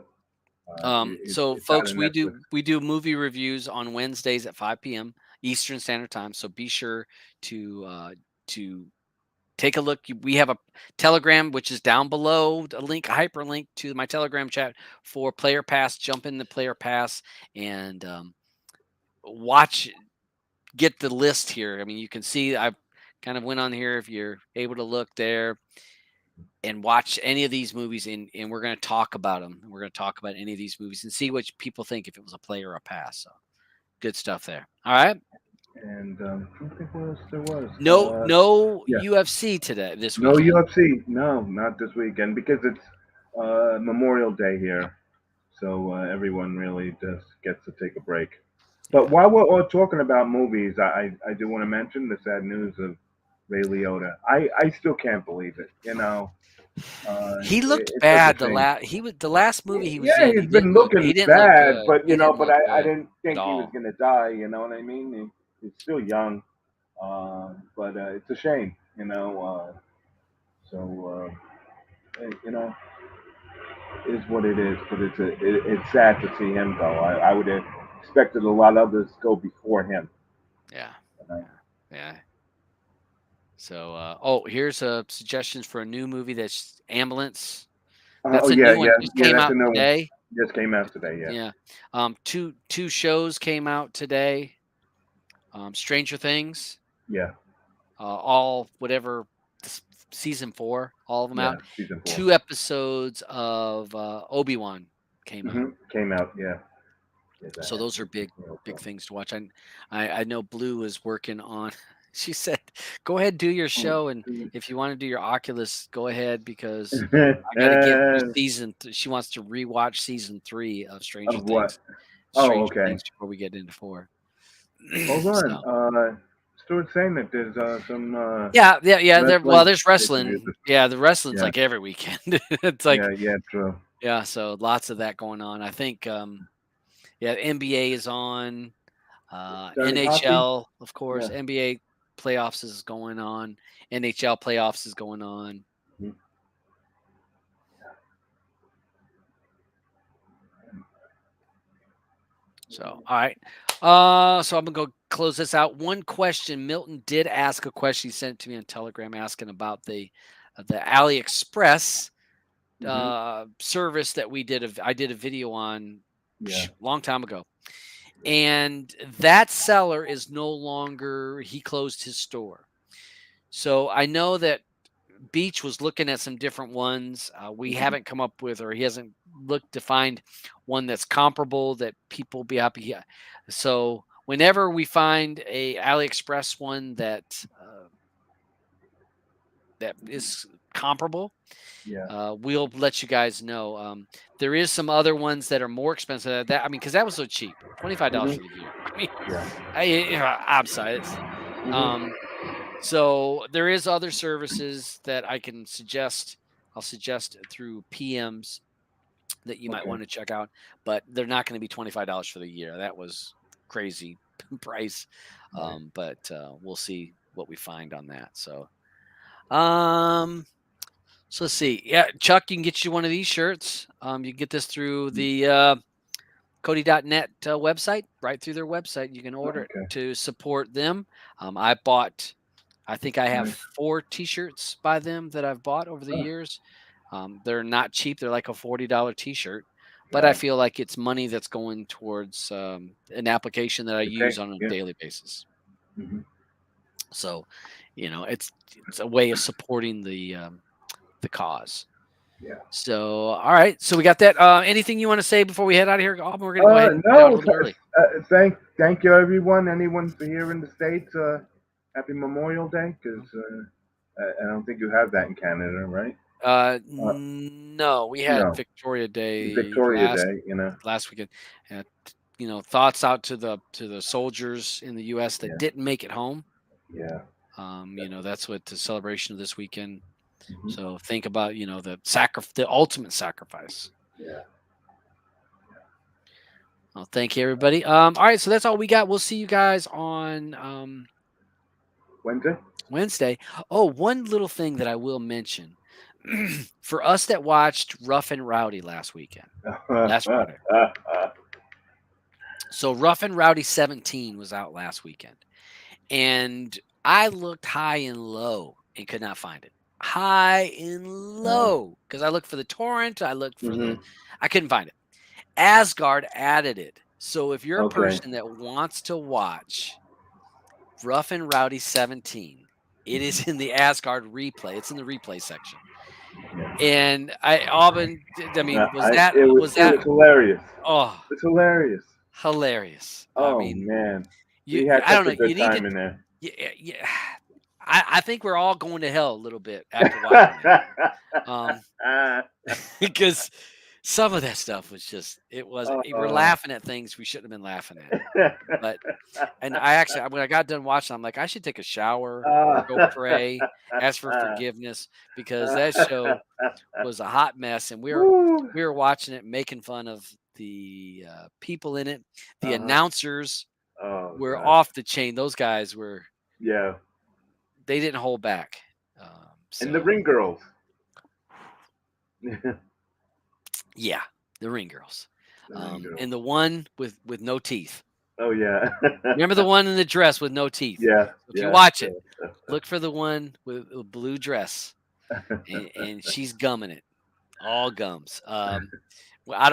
So folks, we do movie reviews on Wednesdays at 5 p.m. Eastern Standard Time. So be sure to take a look. We have a Telegram, which is down below, a hyperlink to my Telegram chat for Player Pass. Jump in the Player Pass and get the list here. I mean, you can see I kind of went on here if you're able to look there and watch any of these movies, and we're going to talk about them. We're going to talk about any of these movies and see what people think if it was a play or a pass. So good stuff there. All right. And I don't think what else there was. No UFC today. This week. No UFC. No, not this weekend because it's Memorial Day here, so everyone really just gets to take a break. But while we're all talking about movies, I do want to mention the sad news of Ray Liotta. I still can't believe it. He looked bad. The last movie he was in. He's been looking bad, but I didn't think he was gonna die. You know what I mean? He's still young, but it's a shame. Is what it is. But it's sad to see him go. I would have expected a lot of others to go before him. Yeah. Yeah. So, here's a suggestions for a new movie that's Ambulance. That's a new one. Just came out today. Just came out today. Yeah. Yeah. Two shows came out today. Stranger Things. Yeah. All whatever season 4, all of them out. Season 4. 2 episodes of Obi-Wan came out. Came out. Yeah. So those are big things to watch. I know Blue is working on. She said, "Go ahead, do your show, and if you want to do your Oculus, go ahead because I got to get through season." She wants to rewatch season 3 of Stranger Things. What? Stranger Things before we get into 4. Hold on. Stuart's saying that there's some. Yeah. There's wrestling. Yeah, the wrestling's like every weekend. It's like yeah, true. Yeah, so lots of that going on. I think yeah, NBA is on, Concerning hockey? NHL, of course, Yeah. NBA playoffs is going on, NHL playoffs is going on. Mhm. So, all right. So I'm gonna go close this out. One question. Milton did ask a question. He sent it to me on Telegram asking about the AliExpress Mhm. service that we did. I did a video on Yeah. long time ago, and that seller is no longer. He closed his store. So I know that Beach was looking at some different ones. We Mhm. haven't come up with, or he hasn't looked to find one that's comparable that people be happy. Yeah. So whenever we find a AliExpress one that is comparable, Yeah. we'll let you guys know. There is some other ones that are more expensive. That I mean, because that was so cheap, $25 Mhm. for the year. I mean, Yeah. I'm sorry. Mhm. Um, so there is other services that I can suggest. I'll suggest through PMs that you might Okay. want to check out, but they're not going to be $25 for the year. That was crazy price. Right. But we'll see what we find on that. Um, so let's see. Yeah, Chuck, you can get you one of these shirts. You can get this through Mm. the Cody.net website, right through their website. You can order it Okay. to support them. I think I have Nice. 4 T-shirts by them that I've bought over the Oh, years. They're not cheap. They're like a $40 T-shirt, but I right. feel like it's money that's going towards an application that I Okay. use on a Yeah. daily basis. Mhm. So, it's a way of supporting the cause. Yeah. So, all right. So we got that. Anything you want to say before we head out of here? Oh, we're going to go ahead and head out a No. little early. Thank you, everyone. Anyone here in the states, happy Memorial Day, because I don't think you have that in Canada, right? Uh, No, we had no, Victoria Day Victoria last Day. You know. last weekend. And, thoughts out to the soldiers in the U.S. that Yeah. didn't make it home. Yeah. That's what the celebration of this weekend. Mhm. So think about the ultimate sacrifice. Yeah. Well, thank you, everybody. All right, so that's all we got. We'll see you guys on Wednesday. Wednesday. Oh, one little thing that I will mention for us that watched Rough and Rowdy last Friday. So Rough and Rowdy 17 was out last weekend. And I looked high and low and could not find it. High and low. Because I looked for the torrent. Mhm. I couldn't find it. Asgard added it. So if you're a Okay. person that wants to watch Rough and Rowdy 17, it is in the Asgard replay. It's in the replay section. And I mean, It was hilarious. oh, It's hilarious. hilarious. I Oh mean, man, we had I such don't know. a good You need to time in there. yeah, yeah. I think we're all going to hell a little bit after watching that. Because some of that stuff was just we're uh, laughing at things we shouldn't have been laughing at. But and when I got done watching, I'm like, I should take a shower or go pray, ask for forgiveness because that show was a hot mess, and Woo. we were watching it, making fun of the people in it. The Uh-huh. announcers Oh were gosh. off the chain. Those guys Yeah. they didn't hold back. And the So Ring Girls. yeah, the Ring Girls, The Ring Girls. and the one with no teeth. Oh yeah. Remember the one in the dress with no teeth. Yeah. If you Yeah. watch it, look for the one with a blue dress, and she's gumming it, all gums. Out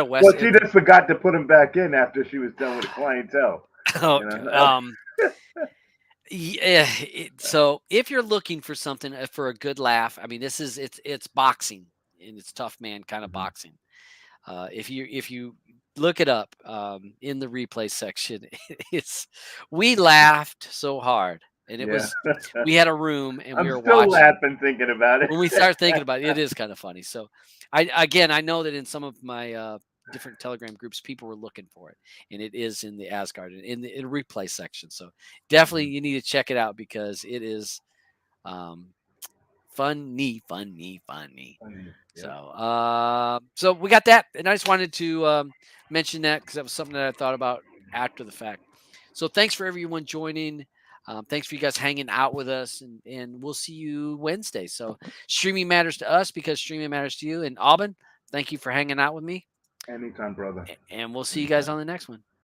of West. Well, she just forgot to put him back in after she was done with the clientele. Oh, You know? yeah. So if you're looking for something for a good laugh, I mean, it's boxing and it's tough man kind of boxing. If you look it up in the replay section, we laughed so hard, and Yeah. we had a room and we I'm were still watching. laughing thinking about it. When we start thinking about it, it is kind of funny. So I know that in some of my different Telegram groups, people were looking for it, and it is in the Asgard in the replay section. So definitely you need to check it out because it is funny. Funny, So, so we got that, and I just wanted to mention that because that was something that I thought about after the fact. So, thanks for everyone joining. Thanks for you guys hanging out with us, and we'll see you Wednesday. So, streaming matters to us because streaming matters to you. And Auburn, thank you for hanging out with me, Anytime, brother. and we'll see you guys Anytime. on the next one.